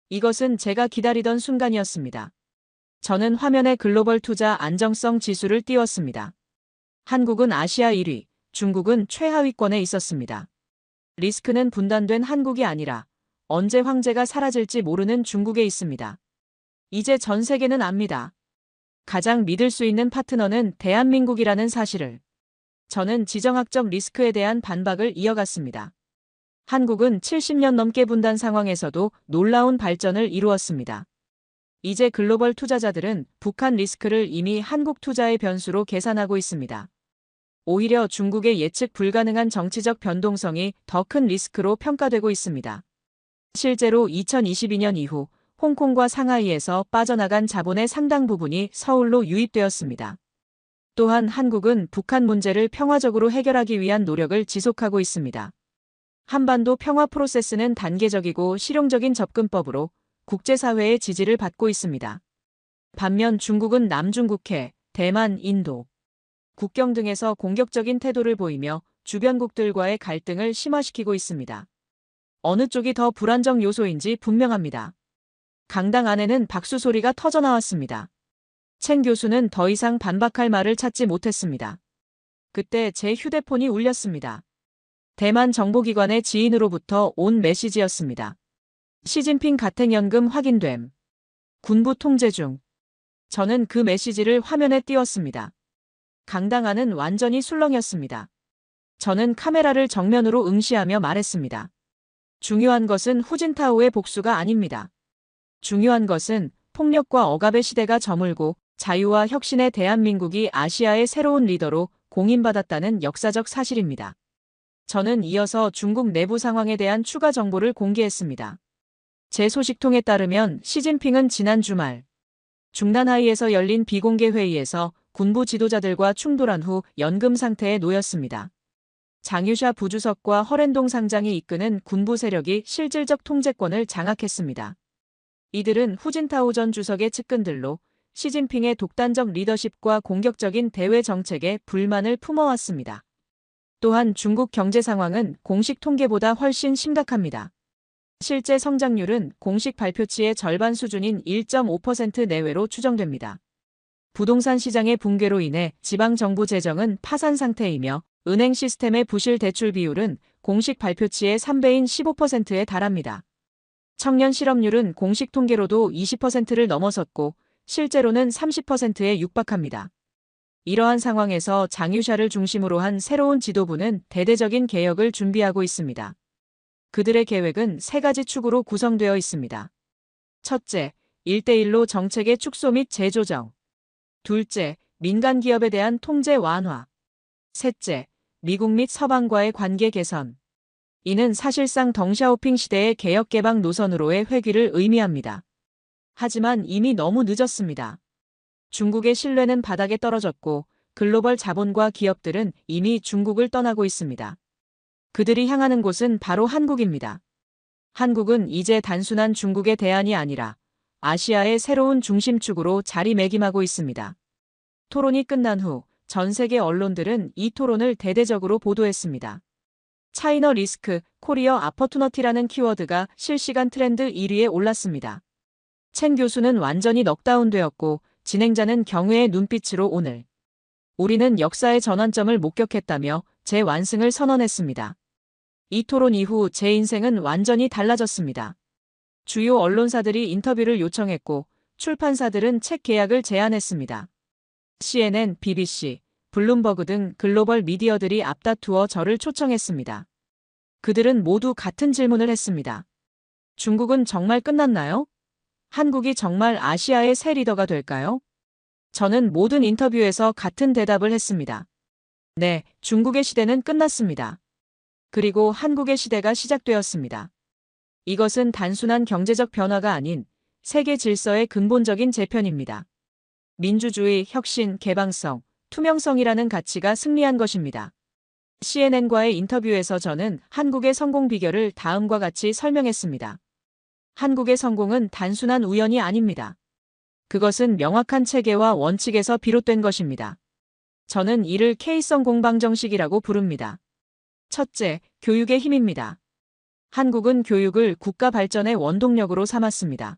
이것은 제가 기다리던 순간이었습니다. 저는 화면에 글로벌 투자 안정성 지수를 띄웠습니다. 한국은 아시아 1위, 중국은 최하위권에 있었습니다. 리스크는 분단된 한국이 아니라 언제 황제가 사라질지 모르는 중국에 있습니다. 이제 전 세계는 압니다. 가장 믿을 수 있는 파트너는 대한민국이라는 사실을. 저는 지정학적 리스크에 대한 반박을 이어갔습니다. 한국은 70년 넘게 분단 상황에서도 놀라운 발전을 이루었습니다. 이제 글로벌 투자자들은 북한 리스크를 이미 한국 투자의 변수로 계산하고 있습니다. 오히려 중국의 예측 불가능한 정치적 변동성이 더 큰 리스크로 평가되고 있습니다. 실제로 2022년 이후 홍콩과 상하이에서 빠져나간 자본의 상당 부분이 서울로 유입되었습니다. 또한 한국은 북한 문제를 평화적으로 해결하기 위한 노력을 지속하고 있습니다. 한반도 평화 프로세스는 단계적이고 실용적인 접근법으로 국제사회의 지지를 받고 있습니다. 반면 중국은 남중국해, 대만, 인도, 국경 등에서 공격적인 태도를 보이며 주변국들과의 갈등을 심화시키고 있습니다. 어느 쪽이 더 불안정 요소인지 분명합니다. 강당 안에는 박수 소리가 터져나왔습니다. 첸 교수는 더 이상 반박할 말을 찾지 못했습니다. 그때 제 휴대폰이 울렸습니다. 대만 정보기관의 지인으로부터 온 메시지였습니다. 시진핑 가택연금 확인됨. 군부 통제 중. 저는 그 메시지를 화면에 띄웠습니다. 강당안은 완전히 술렁이었습니다. 저는 카메라를 정면으로 응시하며 말했습니다. 중요한 것은 후진타오의 복수가 아닙니다. 중요한 것은 폭력과 억압의 시대가 저물고 자유와 혁신의 대한민국이 아시아의 새로운 리더로 공인받았다는 역사적 사실입니다. 저는 이어서 중국 내부 상황에 대한 추가 정보를 공개했습니다. 제 소식통에 따르면 시진핑은 지난 주말 중단하이에서 열린 비공개 회의에서 군부 지도자들과 충돌한 후 연금 상태에 놓였습니다. 장유샤 부주석과 허렌동 상장이 이끄는 군부 세력이 실질적 통제권을 장악했습니다. 이들은 후진타오 전 주석의 측근들로 시진핑의 독단적 리더십과 공격적인 대외 정책에 불만을 품어왔습니다. 또한 중국 경제 상황은 공식 통계보다 훨씬 심각합니다. 실제 성장률은 공식 발표치의 절반 수준인 1.5% 내외로 추정됩니다. 부동산 시장의 붕괴로 인해 지방정부 재정은 파산 상태이며 은행 시스템의 부실 대출 비율은 공식 발표치의 3배인 15%에 달합니다. 청년 실업률은 공식 통계로도 20%를 넘어섰고 실제로는 30%에 육박합니다. 이러한 상황에서 장유샤를 중심으로 한 새로운 지도부는 대대적인 개혁을 준비하고 있습니다. 그들의 계획은 세 가지 축으로 구성되어 있습니다. 첫째, 1대1로 정책의 축소 및 재조정. 둘째, 민간 기업에 대한 통제 완화. 셋째, 미국 및 서방과의 관계 개선. 이는 사실상 덩샤오핑 시대의 개혁 개방 노선으로의 회귀를 의미합니다. 하지만 이미 너무 늦었습니다. 중국의 신뢰는 바닥에 떨어졌고 글로벌 자본과 기업들은 이미 중국을 떠나고 있습니다. 그들이 향하는 곳은 바로 한국입니다. 한국은 이제 단순한 중국의 대안이 아니라 아시아의 새로운 중심축으로 자리매김하고 있습니다. 토론이 끝난 후 전 세계 언론들은 이 토론을 대대적으로 보도했습니다. 차이너 리스크, 코리어 아퍼투너티라는 키워드가 실시간 트렌드 1위에 올랐습니다. 첸 교수는 완전히 넉다운되었고 진행자는 경외의 눈빛으로 오늘 우리는 역사의 전환점을 목격했다며 재완승을 선언했습니다. 이 토론 이후 제 인생은 완전히 달라졌습니다. 주요 언론사들이 인터뷰를 요청했고 출판사들은 책 계약을 제안했습니다. CNN, BBC, 블룸버그 등 글로벌 미디어들이 앞다투어 저를 초청했습니다. 그들은 모두 같은 질문을 했습니다. 중국은 정말 끝났나요? 한국이 정말 아시아의 새 리더가 될까요? 저는 모든 인터뷰에서 같은 대답을 했습니다. 네, 중국의 시대는 끝났습니다. 그리고 한국의 시대가 시작되었습니다. 이것은 단순한 경제적 변화가 아닌 세계 질서의 근본적인 재편입니다. 민주주의, 혁신, 개방성, 투명성이라는 가치가 승리한 것입니다. CNN과의 인터뷰에서 저는 한국의 성공 비결을 다음과 같이 설명했습니다. 한국의 성공은 단순한 우연이 아닙니다. 그것은 명확한 체계와 원칙에서 비롯된 것입니다. 저는 이를 K성 공방정식이라고 부릅니다. 첫째, 교육의 힘입니다. 한국은 교육을 국가 발전의 원동력으로 삼았습니다.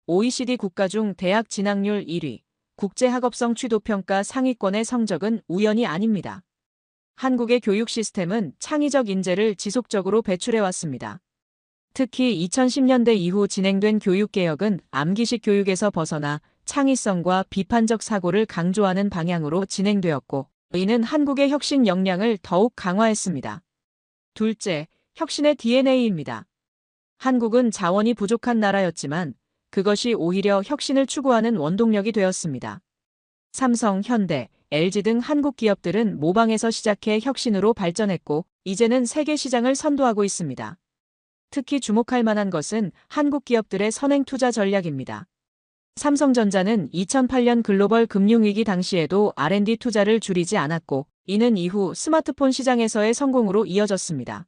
OECD 국가 중 대학 진학률 1위, 국제학업성 취도평가 상위권의 성적은 우연이 아닙니다. 한국의 교육 시스템은 창의적 인재를 지속적으로 배출해왔습니다. 특히 2010년대 이후 진행된 교육개혁은 암기식 교육에서 벗어나 창의성과 비판적 사고를 강조하는 방향으로 진행되었고, 이는 한국의 혁신 역량을 더욱 강화했습니다. 둘째, 혁신의 DNA입니다. 한국은 자원이 부족한 나라였지만 그것이 오히려 혁신을 추구하는 원동력이 되었습니다. 삼성, 현대, LG 등 한국 기업들은 모방에서 시작해 혁신으로 발전했고 이제는 세계 시장을 선도하고 있습니다. 특히 주목할 만한 것은 한국 기업들의 선행 투자 전략입니다. 삼성전자는 2008년 글로벌 금융위기 당시에도 R&D 투자를 줄이지 않았고 이는 이후 스마트폰 시장에서의 성공으로 이어졌습니다.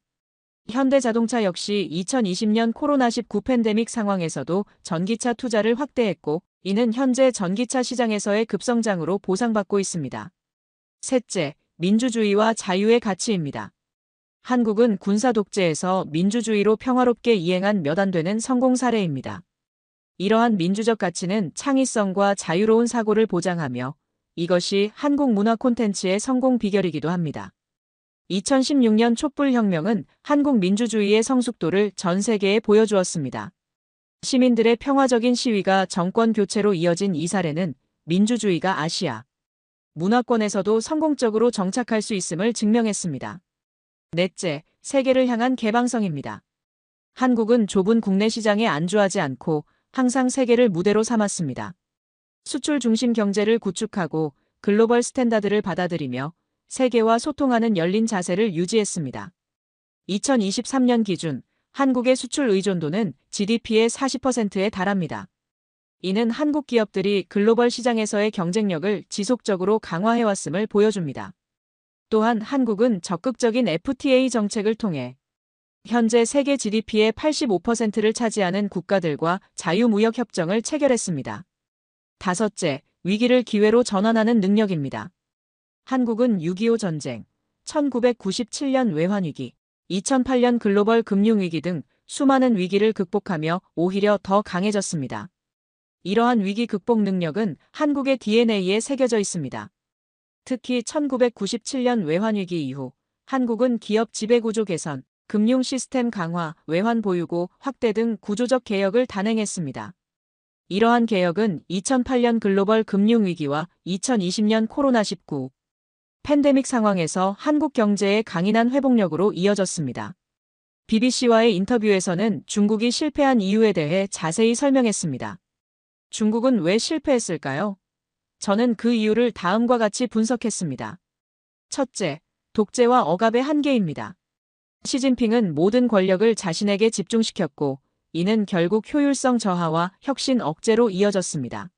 현대자동차 역시 2020년 코로나19 팬데믹 상황에서도 전기차 투자를 확대했고 이는 현재 전기차 시장에서의 급성장으로 보상받고 있습니다. 셋째, 민주주의와 자유의 가치입니다. 한국은 군사 독재에서 민주주의로 평화롭게 이행한 몇 안 되는 성공 사례입니다. 이러한 민주적 가치는 창의성과 자유로운 사고를 보장하며 이것이 한국 문화 콘텐츠의 성공 비결이기도 합니다. 2016년 촛불혁명은 한국 민주주의의 성숙도를 전 세계에 보여주었습니다. 시민들의 평화적인 시위가 정권 교체로 이어진 이 사례는 민주주의가 아시아 문화권에서도 성공적으로 정착할 수 있음을 증명했습니다. 넷째, 세계를 향한 개방성입니다. 한국은 좁은 국내 시장에 안주하지 않고 항상 세계를 무대로 삼았습니다. 수출 중심 경제를 구축하고 글로벌 스탠다드를 받아들이며 세계와 소통하는 열린 자세를 유지했습니다. 2023년 기준 한국의 수출 의존도는 GDP의 40%에 달합니다. 이는 한국 기업들이 글로벌 시장에서의 경쟁력을 지속적으로 강화해왔음을 보여줍니다. 또한 한국은 적극적인 FTA 정책을 통해 현재 세계 GDP의 85%를 차지하는 국가들과 자유무역 협정을 체결했습니다. 다섯째, 위기를 기회로 전환하는 능력입니다. 한국은 6.25 전쟁, 1997년 외환위기, 2008년 글로벌 금융위기 등 수많은 위기를 극복하며 오히려 더 강해졌습니다. 이러한 위기 극복 능력은 한국의 DNA에 새겨져 있습니다. 특히 1997년 외환위기 이후 한국은 기업 지배구조 개선, 금융 시스템 강화, 외환 보유고 확대 등 구조적 개혁을 단행했습니다. 이러한 개혁은 2008년 글로벌 금융위기와 2020년 코로나19 팬데믹 상황에서 한국 경제의 강인한 회복력으로 이어졌습니다. BBC와의 인터뷰에서는 중국이 실패한 이유에 대해 자세히 설명했습니다. 중국은 왜 실패했을까요? 저는 그 이유를 다음과 같이 분석했습니다. 첫째, 독재와 억압의 한계입니다. 시진핑은 모든 권력을 자신에게 집중시켰고, 이는 결국 효율성 저하와 혁신 억제로 이어졌습니다.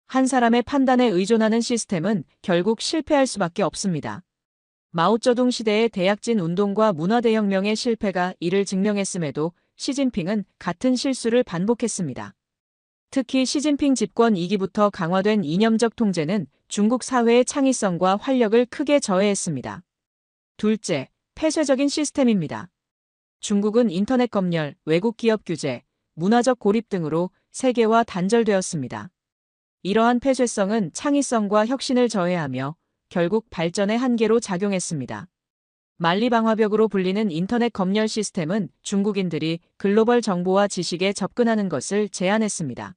한 사람의 판단에 의존하는 시스템은 결국 실패할 수밖에 없습니다. 마오쩌둥 시대의 대약진 운동과 문화대혁명의 실패가 이를 증명했음에도 시진핑은 같은 실수를 반복했습니다. 특히 시진핑 집권 2기부터 강화된 이념적 통제는 중국 사회의 창의성과 활력을 크게 저해했습니다. 둘째, 폐쇄적인 시스템입니다. 중국은 인터넷 검열, 외국 기업 규제, 문화적 고립 등으로 세계와 단절되었습니다. 이러한 폐쇄성은 창의성과 혁신을 저해하며 결국 발전의 한계로 작용했습니다. 만리방화벽으로 불리는 인터넷 검열 시스템은 중국인들이 글로벌 정보와 지식에 접근하는 것을 제한했습니다.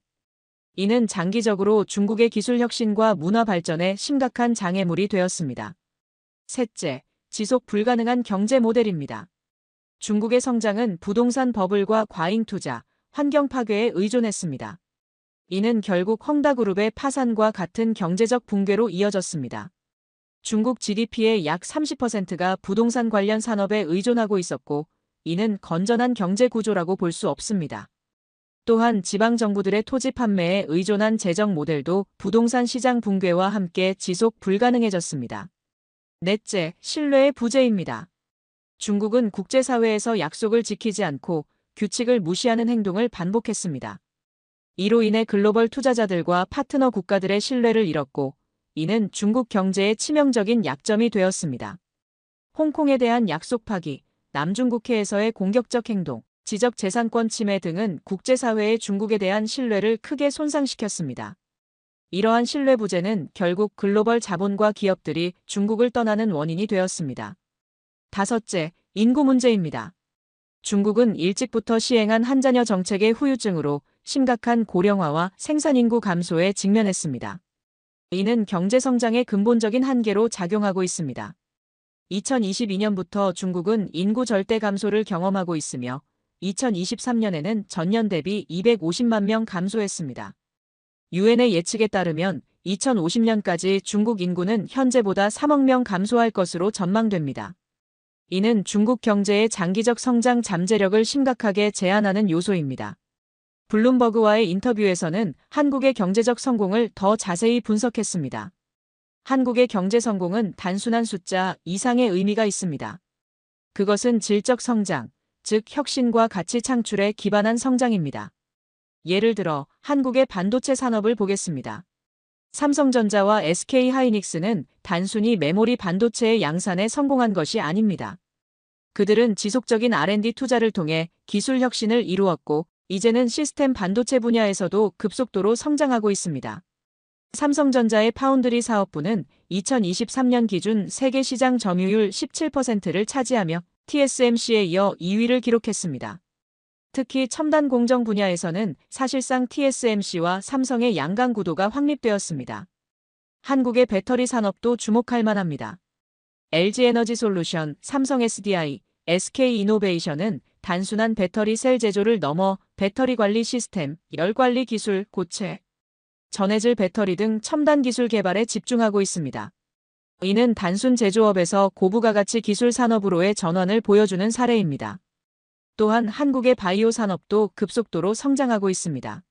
이는 장기적으로 중국의 기술 혁신과 문화 발전에 심각한 장애물이 되었습니다. 셋째, 지속 불가능한 경제 모델입니다. 중국의 성장은 부동산 버블과 과잉 투자, 환경 파괴에 의존했습니다. 이는 결국 헝다그룹의 파산과 같은 경제적 붕괴로 이어졌습니다. 중국 GDP의 약 30%가 부동산 관련 산업에 의존하고 있었고, 이는 건전한 경제 구조라고 볼 수 없습니다. 또한 지방 정부들의 토지 판매에 의존한 재정 모델도 부동산 시장 붕괴와 함께 지속 불가능해졌습니다. 넷째, 신뢰의 부재입니다. 중국은 국제사회에서 약속을 지키지 않고 규칙을 무시하는 행동을 반복했습니다. 이로 인해 글로벌 투자자들과 파트너 국가들의 신뢰를 잃었고, 이는 중국 경제의 치명적인 약점이 되었습니다. 홍콩에 대한 약속 파기, 남중국해에서의 공격적 행동, 지적 재산권 침해 등은 국제사회의 중국에 대한 신뢰를 크게 손상시켰습니다. 이러한 신뢰 부재는 결국 글로벌 자본과 기업들이 중국을 떠나는 원인이 되었습니다. 다섯째, 인구 문제입니다. 중국은 일찍부터 시행한 한자녀 정책의 후유증으로 심각한 고령화와 생산인구 감소에 직면했습니다. 이는 경제성장의 근본적인 한계로 작용하고 있습니다. 2022년부터 중국은 인구 절대 감소를 경험하고 있으며 2023년에는 전년 대비 250만 명 감소했습니다. 유엔의 예측에 따르면 2050년까지 중국 인구는 현재보다 3억 명 감소할 것으로 전망됩니다. 이는 중국 경제의 장기적 성장 잠재력을 심각하게 제한하는 요소입니다. 블룸버그와의 인터뷰에서는 한국의 경제적 성공을 더 자세히 분석했습니다. 한국의 경제 성공은 단순한 숫자 이상의 의미가 있습니다. 그것은 질적 성장, 즉 혁신과 가치 창출에 기반한 성장입니다. 예를 들어 한국의 반도체 산업을 보겠습니다. 삼성전자와 SK하이닉스는 단순히 메모리 반도체의 양산에 성공한 것이 아닙니다. 그들은 지속적인 R&D 투자를 통해 기술 혁신을 이루었고, 이제는 시스템 반도체 분야에서도 급속도로 성장하고 있습니다. 삼성전자의 파운드리 사업부는 2023년 기준 세계 시장 점유율 17%를 차지하며 TSMC에 이어 2위를 기록했습니다. 특히 첨단 공정 분야에서는 사실상 TSMC와 삼성의 양강 구도가 확립되었습니다. 한국의 배터리 산업도 주목할 만합니다. LG에너지솔루션, 삼성 SDI, SK이노베이션은 단순한 배터리 셀 제조를 넘어 배터리 관리 시스템, 열 관리 기술, 고체, 전해질 배터리 등 첨단 기술 개발에 집중하고 있습니다. 이는 단순 제조업에서 고부가 가치 기술 산업으로의 전환을 보여주는 사례입니다. 또한 한국의 바이오 산업도 급속도로 성장하고 있습니다.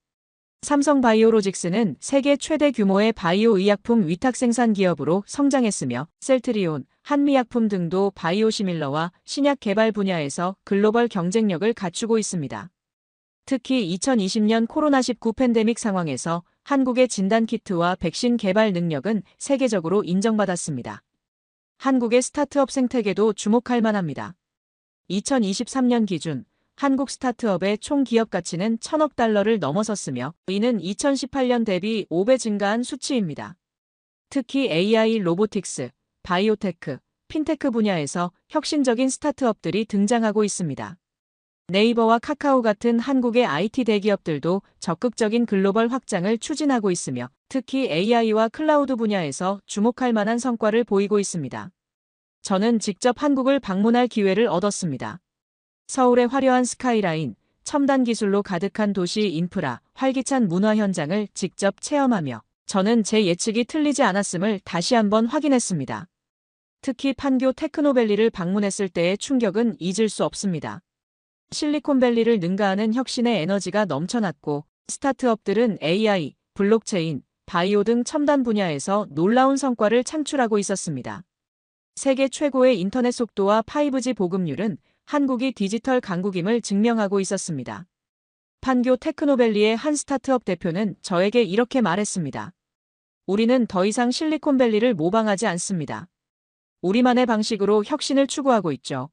삼성 바이오로직스는 세계 최대 규모의 바이오 의약품 위탁 생산 기업으로 성장했으며 셀트리온, 한미약품 등도 바이오 시밀러와 신약 개발 분야에서 글로벌 경쟁력을 갖추고 있습니다. 특히 2020년 코로나19 팬데믹 상황에서 한국의 진단키트와 백신 개발 능력은 세계적으로 인정받았습니다. 한국의 스타트업 생태계도 주목할 만합니다. 2023년 기준 한국 스타트업의 총 기업 가치는 1,000억 달러를 넘어섰으며 이는 2018년 대비 5배 증가한 수치입니다. 특히 AI, 로보틱스, 바이오테크, 핀테크 분야에서 혁신적인 스타트업들이 등장하고 있습니다. 네이버와 카카오 같은 한국의 IT 대기업들도 적극적인 글로벌 확장을 추진하고 있으며 특히 AI와 클라우드 분야에서 주목할 만한 성과를 보이고 있습니다. 저는 직접 한국을 방문할 기회를 얻었습니다. 서울의 화려한 스카이라인, 첨단 기술로 가득한 도시 인프라, 활기찬 문화 현장을 직접 체험하며 저는 제 예측이 틀리지 않았음을 다시 한번 확인했습니다. 특히 판교 테크노밸리를 방문했을 때의 충격은 잊을 수 없습니다. 실리콘밸리를 능가하는 혁신의 에너지가 넘쳐났고 스타트업들은 AI, 블록체인, 바이오 등 첨단 분야에서 놀라운 성과를 창출하고 있었습니다. 세계 최고의 인터넷 속도와 5G 보급률은 한국이 디지털 강국임을 증명하고 있었습니다. 판교 테크노밸리의 한 스타트업 대표는 저에게 이렇게 말했습니다. 우리는 더 이상 실리콘밸리를 모방하지 않습니다. 우리만의 방식으로 혁신을 추구하고 있죠.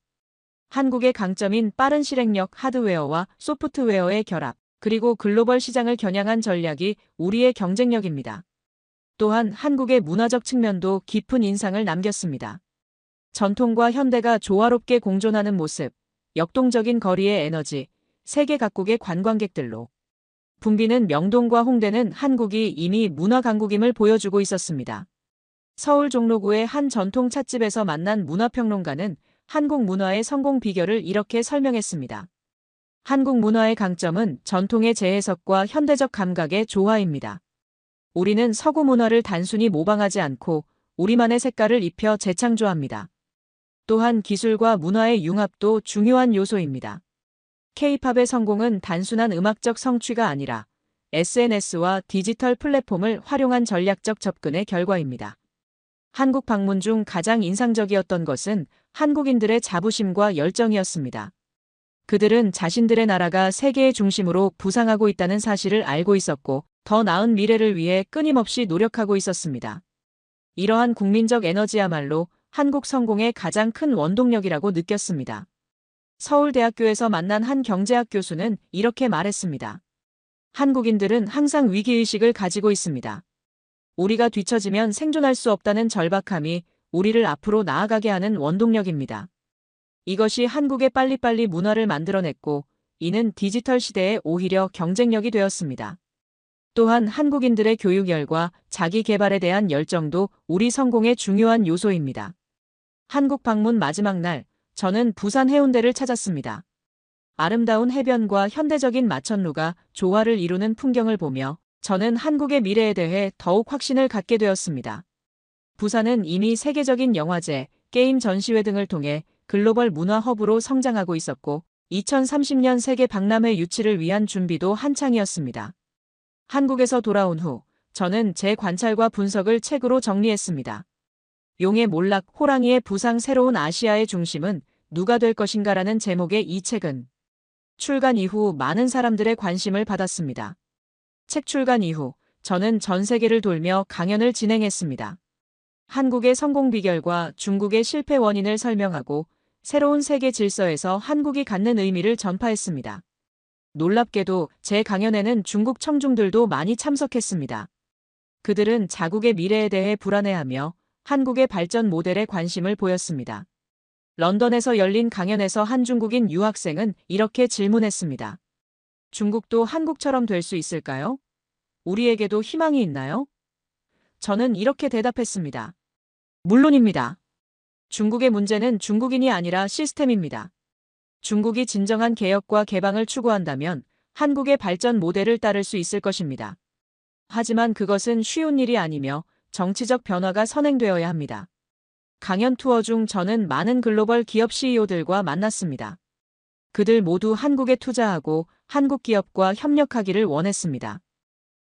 한국의 강점인 빠른 실행력 하드웨어와 소프트웨어의 결합, 그리고 글로벌 시장을 겨냥한 전략이 우리의 경쟁력입니다. 또한 한국의 문화적 측면도 깊은 인상을 남겼습니다. 전통과 현대가 조화롭게 공존하는 모습, 역동적인 거리의 에너지, 세계 각국의 관광객들로 붐비는 명동과 홍대는 한국이 이미 문화 강국임을 보여주고 있었습니다. 서울 종로구의 한 전통 찻집에서 만난 문화평론가는 한국 문화의 성공 비결을 이렇게 설명했습니다. 한국 문화의 강점은 전통의 재해석과 현대적 감각의 조화입니다. 우리는 서구 문화를 단순히 모방하지 않고 우리만의 색깔을 입혀 재창조합니다. 또한 기술과 문화의 융합도 중요한 요소입니다. K-팝의 성공은 단순한 음악적 성취가 아니라 SNS와 디지털 플랫폼을 활용한 전략적 접근의 결과입니다. 한국 방문 중 가장 인상적이었던 것은 한국인들의 자부심과 열정이었습니다. 그들은 자신들의 나라가 세계의 중심으로 부상하고 있다는 사실을 알고 있었고 더 나은 미래를 위해 끊임없이 노력하고 있었습니다. 이러한 국민적 에너지야말로 한국 성공의 가장 큰 원동력이라고 느꼈습니다. 서울대학교에서 만난 한 경제학 교수는 이렇게 말했습니다. 한국인들은 항상 위기의식을 가지고 있습니다. 우리가 뒤처지면 생존할 수 없다는 절박함이 우리를 앞으로 나아가게 하는 원동력입니다. 이것이 한국의 빨리빨리 문화를 만들어냈고 이는 디지털 시대에 오히려 경쟁력이 되었습니다. 또한 한국인들의 교육열과 자기 개발에 대한 열정도 우리 성공의 중요한 요소입니다. 한국 방문 마지막 날, 저는 부산 해운대를 찾았습니다. 아름다운 해변과 현대적인 마천루가 조화를 이루는 풍경을 보며 저는 한국의 미래에 대해 더욱 확신을 갖게 되었습니다. 부산은 이미 세계적인 영화제, 게임 전시회 등을 통해 글로벌 문화 허브로 성장하고 있었고 2030년 세계 박람회 유치를 위한 준비도 한창이었습니다. 한국에서 돌아온 후 저는 제 관찰과 분석을 책으로 정리했습니다. 용의 몰락, 호랑이의 부상, 새로운 아시아의 중심은 누가 될 것인가라는 제목의 이 책은 출간 이후 많은 사람들의 관심을 받았습니다. 책 출간 이후 저는 전 세계를 돌며 강연을 진행했습니다. 한국의 성공 비결과 중국의 실패 원인을 설명하고 새로운 세계 질서에서 한국이 갖는 의미를 전파했습니다. 놀랍게도 제 강연에는 중국 청중들도 많이 참석했습니다. 그들은 자국의 미래에 대해 불안해하며 한국의 발전 모델에 관심을 보였습니다. 런던에서 열린 강연에서 한 중국인 유학생은 이렇게 질문했습니다. 중국도 한국처럼 될 수 있을까요? 우리에게도 희망이 있나요? 저는 이렇게 대답했습니다. 물론입니다. 중국의 문제는 중국인이 아니라 시스템입니다. 중국이 진정한 개혁과 개방을 추구한다면 한국의 발전 모델을 따를 수 있을 것입니다. 하지만 그것은 쉬운 일이 아니며 정치적 변화가 선행되어야 합니다. 강연 투어 중 저는 많은 글로벌 기업 CEO들과 만났습니다. 그들 모두 한국에 투자하고 한국 기업과 협력하기를 원했습니다.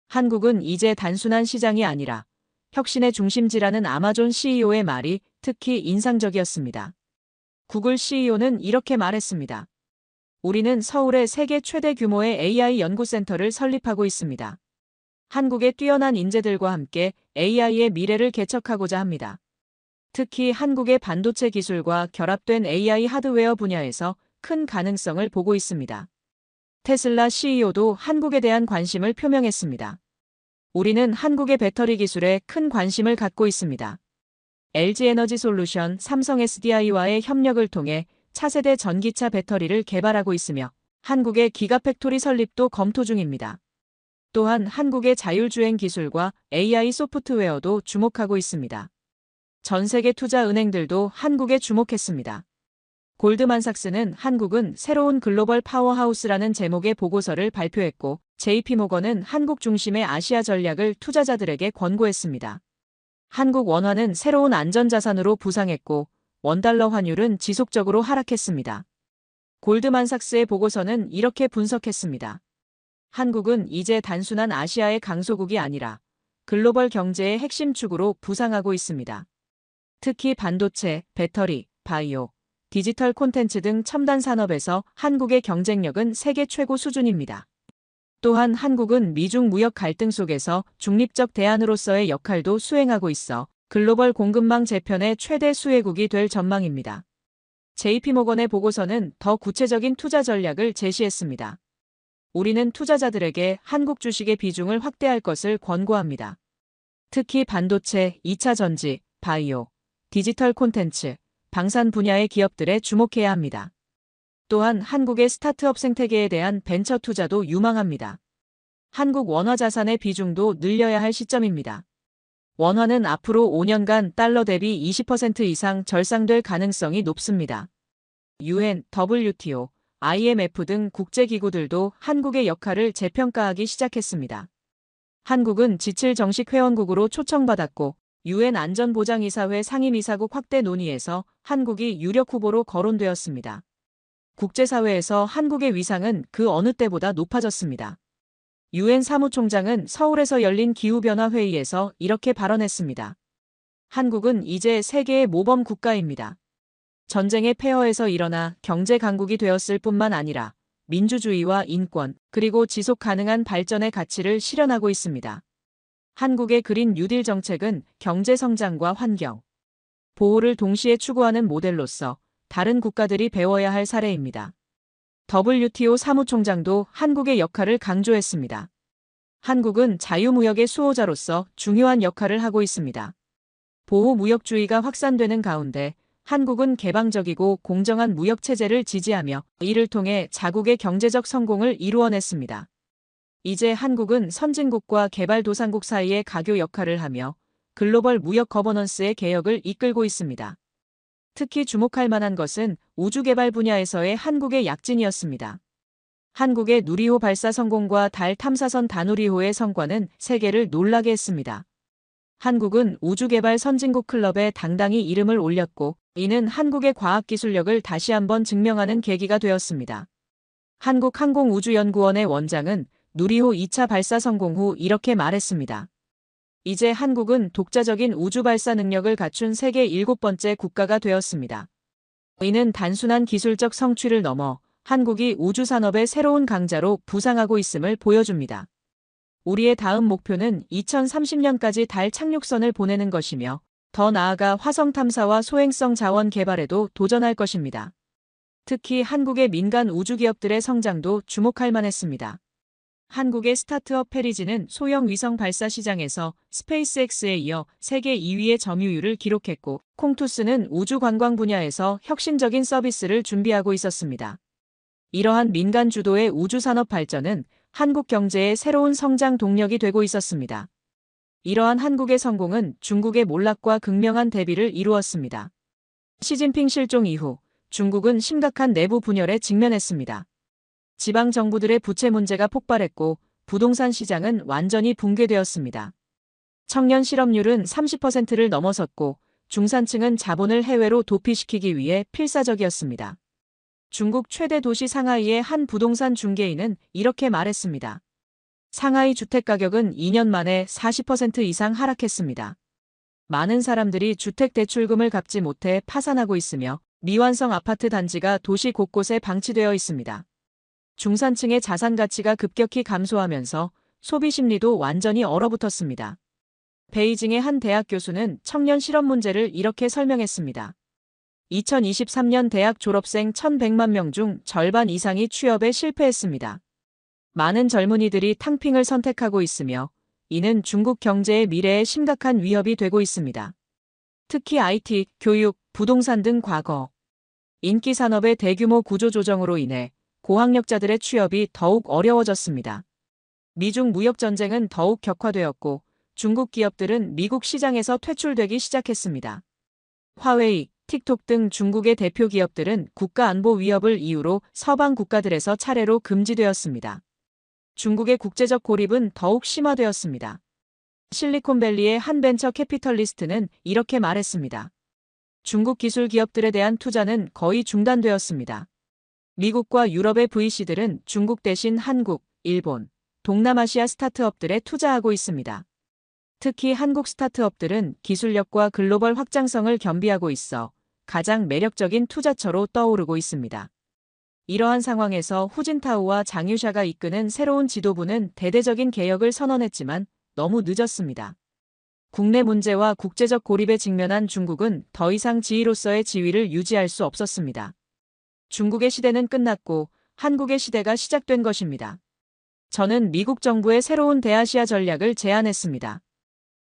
한국은 이제 단순한 시장이 아니라 혁신의 중심지라는 아마존 CEO의 말이 특히 인상적이었습니다. 구글 CEO는 이렇게 말했습니다. 우리는 서울에 세계 최대 규모의 AI 연구센터를 설립하고 있습니다. 한국의 뛰어난 인재들과 함께 AI의 미래를 개척하고자 합니다. 특히 한국의 반도체 기술과 결합된 AI 하드웨어 분야에서 큰 가능성을 보고 있습니다. 테슬라 CEO도 한국에 대한 관심을 표명했습니다. 우리는 한국의 배터리 기술에 큰 관심을 갖고 있습니다. LG에너지솔루션, 삼성 SDI와의 협력을 통해 차세대 전기차 배터리를 개발하고 있으며 한국의 기가팩토리 설립도 검토 중입니다. 또한 한국의 자율주행 기술과 AI 소프트웨어도 주목하고 있습니다. 전 세계 투자 은행들도 한국에 주목했습니다. 골드만삭스는 한국은 새로운 글로벌 파워하우스라는 제목의 보고서를 발표했고 JP모건은 한국 중심의 아시아 전략을 투자자들에게 권고했습니다. 한국 원화는 새로운 안전자산으로 부상했고 원달러 환율은 지속적으로 하락했습니다. 골드만삭스의 보고서는 이렇게 분석했습니다. 한국은 이제 단순한 아시아의 강소국이 아니라 글로벌 경제의 핵심 축으로 부상하고 있습니다. 특히 반도체, 배터리, 바이오, 디지털 콘텐츠 등 첨단 산업에서 한국의 경쟁력은 세계 최고 수준입니다. 또한 한국은 미중 무역 갈등 속에서 중립적 대안으로서의 역할도 수행하고 있어 글로벌 공급망 재편의 최대 수혜국이 될 전망입니다. JP모건의 보고서는 더 구체적인 투자 전략을 제시했습니다. 우리는 투자자들에게 한국 주식의 비중을 확대할 것을 권고합니다. 특히 반도체, 2차 전지, 바이오, 디지털 콘텐츠, 방산 분야의 기업들에 주목해야 합니다. 또한 한국의 스타트업 생태계에 대한 벤처 투자도 유망합니다. 한국 원화 자산의 비중도 늘려야 할 시점입니다. 원화는 앞으로 5년간 달러 대비 20% 이상 절상될 가능성이 높습니다. UN, WTO, IMF 등 국제기구들도 한국의 역할을 재평가하기 시작했습니다. 한국은 지칠 정식 회원국으로 초청받았고 UN 안전보장이사회 상임이사국 확대 논의에서 한국이 유력 후보로 거론되었습니다. 국제사회에서 한국의 위상은 그 어느 때보다 높아졌습니다. UN 사무총장은 서울에서 열린 기후변화 회의에서 이렇게 발언했습니다. 한국은 이제 세계의 모범 국가입니다. 전쟁의 폐허에서 일어나 경제 강국이 되었을 뿐만 아니라 민주주의와 인권, 그리고 지속 가능한 발전의 가치를 실현하고 있습니다. 한국의 그린 뉴딜 정책은 경제 성장과 환경, 보호를 동시에 추구하는 모델로서 다른 국가들이 배워야 할 사례입니다. WTO 사무총장도 한국의 역할을 강조했습니다. 한국은 자유무역의 수호자로서 중요한 역할을 하고 있습니다. 보호무역주의가 확산되는 가운데 한국은 개방적이고 공정한 무역체제를 지지하며 이를 통해 자국의 경제적 성공을 이루어냈습니다. 이제 한국은 선진국과 개발도상국 사이의 가교 역할을 하며 글로벌 무역 거버넌스의 개혁을 이끌고 있습니다. 특히 주목할 만한 것은 우주개발 분야에서의 한국의 약진이었습니다. 한국의 누리호 발사 성공과 달 탐사선 다누리호의 성과는 세계를 놀라게 했습니다. 한국은 우주개발 선진국 클럽에 당당히 이름을 올렸고 이는 한국의 과학기술력을 다시 한번 증명하는 계기가 되었습니다. 한국항공우주연구원의 원장은 누리호 2차 발사 성공 후 이렇게 말했습니다. 이제 한국은 독자적인 우주 발사 능력을 갖춘 세계 7번째 국가가 되었습니다. 이는 단순한 기술적 성취를 넘어 한국이 우주산업의 새로운 강자로 부상하고 있음을 보여줍니다. 우리의 다음 목표는 2030년까지 달 착륙선을 보내는 것이며 더 나아가 화성 탐사와 소행성 자원 개발에도 도전할 것입니다. 특히 한국의 민간 우주기업들의 성장도 주목할 만했습니다. 한국의 스타트업 페리지는 소형 위성 발사 시장에서 스페이스X에 이어 세계 2위의 점유율을 기록했고, 콩투스는 우주 관광 분야에서 혁신적인 서비스를 준비하고 있었습니다. 이러한 민간 주도의 우주 산업 발전은 한국 경제의 새로운 성장 동력이 되고 있었습니다. 이러한 한국의 성공은 중국의 몰락과 극명한 대비를 이루었습니다. 시진핑 실종 이후 중국은 심각한 내부 분열에 직면했습니다. 지방 정부들의 부채 문제가 폭발했고 부동산 시장은 완전히 붕괴되었습니다. 청년 실업률은 30%를 넘어섰고 중산층은 자본을 해외로 도피시키기 위해 필사적이었습니다. 중국 최대 도시 상하이의 한 부동산 중개인은 이렇게 말했습니다. 상하이 주택가격은 2년 만에 40% 이상 하락했습니다. 많은 사람들이 주택대출금을 갚지 못해 파산하고 있으며 미완성 아파트 단지가 도시 곳곳에 방치되어 있습니다. 중산층의 자산 가치가 급격히 감소하면서 소비 심리도 완전히 얼어붙었습니다. 베이징의 한 대학 교수는 청년 실업 문제를 이렇게 설명했습니다. 2023년 대학 졸업생 1,100만 명 중 절반 이상이 취업에 실패했습니다. 많은 젊은이들이 탕핑을 선택하고 있으며 이는 중국 경제의 미래에 심각한 위협이 되고 있습니다. 특히 IT, 교육, 부동산 등 과거 인기 산업의 대규모 구조조정으로 인해 고학력자들의 취업이 더욱 어려워졌습니다. 미중 무역 전쟁은 더욱 격화되었고 중국 기업들은 미국 시장에서 퇴출되기 시작했습니다. 화웨이, 틱톡 등 중국의 대표 기업들은 국가 안보 위협을 이유로 서방 국가들에서 차례로 금지되었습니다. 중국의 국제적 고립은 더욱 심화되었습니다. 실리콘밸리의 한 벤처 캐피털리스트는 이렇게 말했습니다. 중국 기술 기업들에 대한 투자는 거의 중단되었습니다. 미국과 유럽의 VC들은 중국 대신 한국, 일본, 동남아시아 스타트업들에 투자하고 있습니다. 특히 한국 스타트업들은 기술력과 글로벌 확장성을 겸비하고 있어 가장 매력적인 투자처로 떠오르고 있습니다. 이러한 상황에서 후진타오와 장유샤가 이끄는 새로운 지도부는 대대적인 개혁을 선언했지만 너무 늦었습니다. 국내 문제와 국제적 고립에 직면한 중국은 더 이상 지위로서의 지위를 유지할 수 없었습니다. 중국의 시대는 끝났고 한국의 시대가 시작된 것입니다. 저는 미국 정부의 새로운 대아시아 전략을 제안했습니다.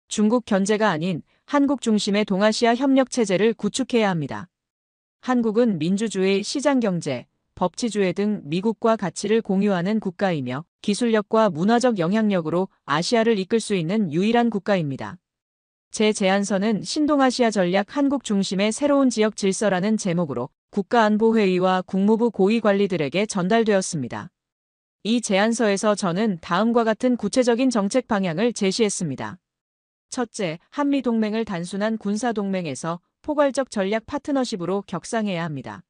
중국 견제가 아닌 한국 중심의 동아시아 협력 체제를 구축해야 합니다. 한국은 민주주의, 시장경제, 법치주의 등 미국과 가치를 공유하는 국가이며 기술력과 문화적 영향력으로 아시아를 이끌 수 있는 유일한 국가입니다. 제 제안서는 신동아시아 전략 한국 중심의 새로운 지역 질서라는 제목으로 국가안보회의와 국무부 고위 관리들에게 전달되었습니다. 이 제안서에서 저는 다음과 같은 구체적인 정책 방향을 제시했습니다. 첫째, 한미동맹을 단순한 군사동맹에서 포괄적 전략 파트너십으로 격상해야 합니다.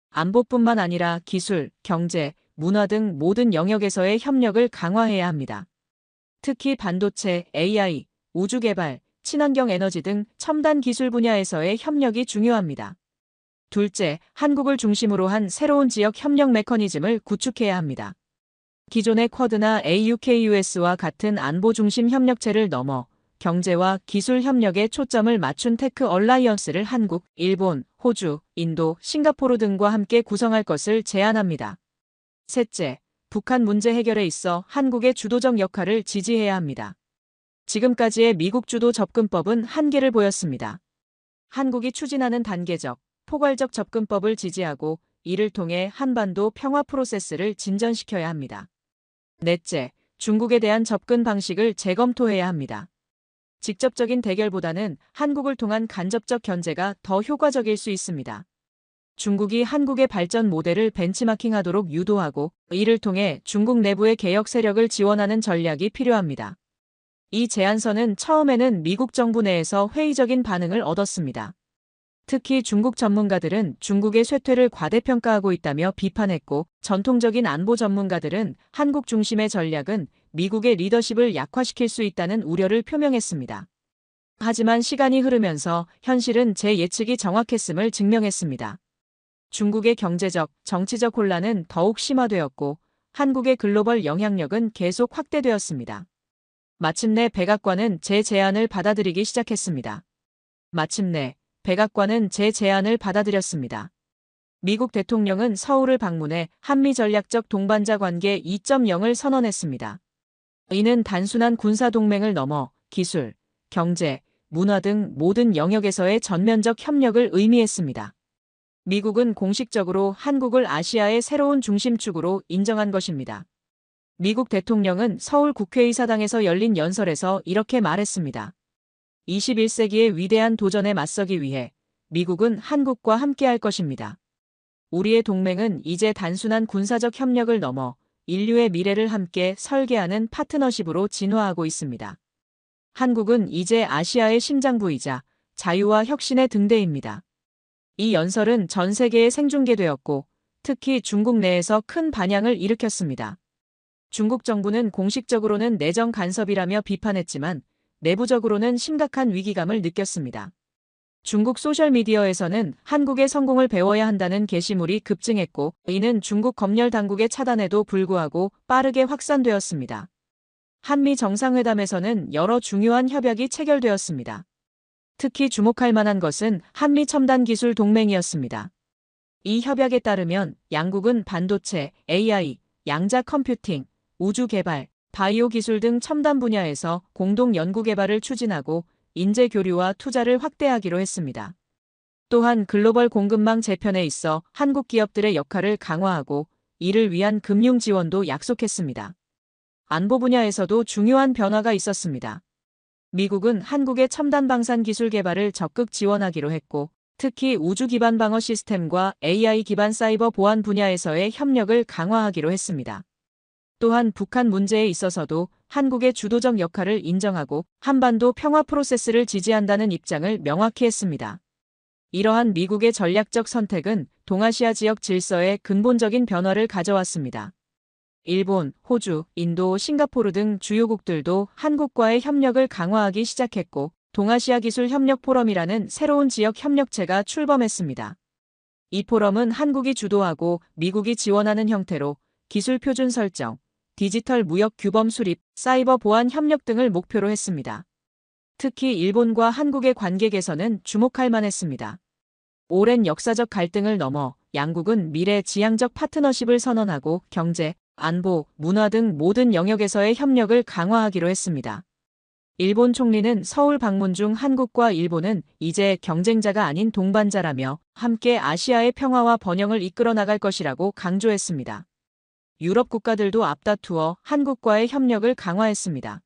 안보뿐만 아니라 기술, 경제, 문화 등 모든 영역에서의 협력을 강화해야 합니다. 특히 반도체, AI, 우주개발, 친환경 에너지 등 첨단 기술 분야에서의 협력이 중요합니다. 둘째, 한국을 중심으로 한 새로운 지역 협력 메커니즘을 구축해야 합니다. 기존의 쿼드나 AUKUS와 같은 안보 중심 협력체를 넘어 경제와 기술 협력에 초점을 맞춘 테크 얼라이언스를 한국, 일본, 호주, 인도, 싱가포르 등과 함께 구성할 것을 제안합니다. 셋째, 북한 문제 해결에 있어 한국의 주도적 역할을 지지해야 합니다. 지금까지의 미국 주도 접근법은 한계를 보였습니다. 한국이 추진하는 단계적, 포괄적 접근법을 지지하고 이를 통해 한반도 평화 프로세스를 진전시켜야 합니다. 넷째, 중국에 대한 접근 방식을 재검토해야 합니다. 직접적인 대결보다는 한국을 통한 간접적 견제가 더 효과적일 수 있습니다. 중국이 한국의 발전 모델을 벤치마킹하도록 유도하고 이를 통해 중국 내부의 개혁 세력을 지원하는 전략이 필요합니다. 이 제안서는 처음에는 미국 정부 내에서 회의적인 반응을 얻었습니다. 특히 중국 전문가들은 중국의 쇠퇴를 과대평가하고 있다며 비판했고 전통적인 안보 전문가들은 한국 중심의 전략은 미국의 리더십을 약화시킬 수 있다는 우려를 표명했습니다. 하지만 시간이 흐르면서 현실은 제 예측이 정확했음을 증명했습니다. 중국의 경제적, 정치적 혼란은 더욱 심화되었고 한국의 글로벌 영향력은 계속 확대되었습니다. 마침내 백악관은 제 제안을 받아들이기 시작했습니다. 마침내 백악관은 제 제안을 받아들였습니다. 미국 대통령은 서울을 방문해 한미 전략적 동반자 관계 2.0을 선언했습니다. 이는 단순한 군사 동맹을 넘어 기술, 경제, 문화 등 모든 영역에서의 전면적 협력을 의미했습니다. 미국은 공식적으로 한국을 아시아의 새로운 중심축으로 인정한 것입니다. 미국 대통령은 서울 국회의사당에서 열린 연설에서 이렇게 말했습니다. 21세기의 위대한 도전에 맞서기 위해 미국은 한국과 함께할 것입니다. 우리의 동맹은 이제 단순한 군사적 협력을 넘어 인류의 미래를 함께 설계하는 파트너십으로 진화하고 있습니다. 한국은 이제 아시아의 심장부이자 자유와 혁신의 등대입니다. 이 연설은 전 세계에 생중계되었고 특히 중국 내에서 큰 반향을 일으켰습니다. 중국 정부는 공식적으로는 내정 간섭이라며 비판했지만 내부적으로는 심각한 위기감을 느꼈습니다. 중국 소셜미디어에서는 한국의 성공을 배워야 한다는 게시물이 급증했고 이는 중국 검열 당국의 차단에도 불구하고 빠르게 확산되었습니다. 한미 정상회담에서는 여러 중요한 협약이 체결되었습니다. 특히 주목할 만한 것은 한미 첨단 기술 동맹이었습니다. 이 협약에 따르면 양국은 반도체, AI, 양자 컴퓨팅, 우주 개발, 바이오 기술 등 첨단 분야에서 공동 연구 개발을 추진하고 인재 교류와 투자를 확대하기로 했습니다. 또한 글로벌 공급망 재편에 있어 한국 기업들의 역할을 강화하고 이를 위한 금융 지원도 약속했습니다. 안보 분야에서도 중요한 변화가 있었습니다. 미국은 한국의 첨단 방산 기술 개발을 적극 지원하기로 했고 특히 우주 기반 방어 시스템과 AI 기반 사이버 보안 분야에서의 협력을 강화하기로 했습니다. 또한 북한 문제에 있어서도 한국의 주도적 역할을 인정하고 한반도 평화 프로세스를 지지한다는 입장을 명확히 했습니다. 이러한 미국의 전략적 선택은 동아시아 지역 질서에 근본적인 변화를 가져왔습니다. 일본, 호주, 인도, 싱가포르 등 주요국들도 한국과의 협력을 강화하기 시작했고 동아시아 기술 협력 포럼이라는 새로운 지역 협력체가 출범했습니다. 이 포럼은 한국이 주도하고 미국이 지원하는 형태로 기술 표준 설정, 디지털 무역 규범 수립, 사이버 보안 협력 등을 목표로 했습니다. 특히 일본과 한국의 관계 개선은 주목할 만했습니다. 오랜 역사적 갈등을 넘어 양국은 미래 지향적 파트너십을 선언하고 경제, 안보, 문화 등 모든 영역에서의 협력을 강화하기로 했습니다. 일본 총리는 서울 방문 중 한국과 일본은 이제 경쟁자가 아닌 동반자라며 함께 아시아의 평화와 번영을 이끌어 나갈 것이라고 강조했습니다. 유럽 국가들도 앞다투어 한국과의 협력을 강화했습니다.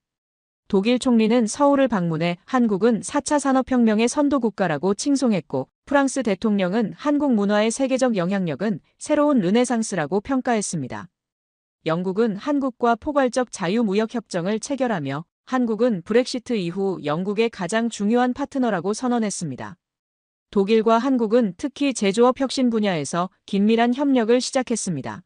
독일 총리는 서울을 방문해 한국은 4차 산업혁명의 선도국가라고 칭송했고 프랑스 대통령은 한국 문화의 세계적 영향력은 새로운 르네상스라고 평가했습니다. 영국은 한국과 포괄적 자유무역협정을 체결하며 한국은 브렉시트 이후 영국의 가장 중요한 파트너라고 선언했습니다. 독일과 한국은 특히 제조업 혁신 분야에서 긴밀한 협력을 시작했습니다.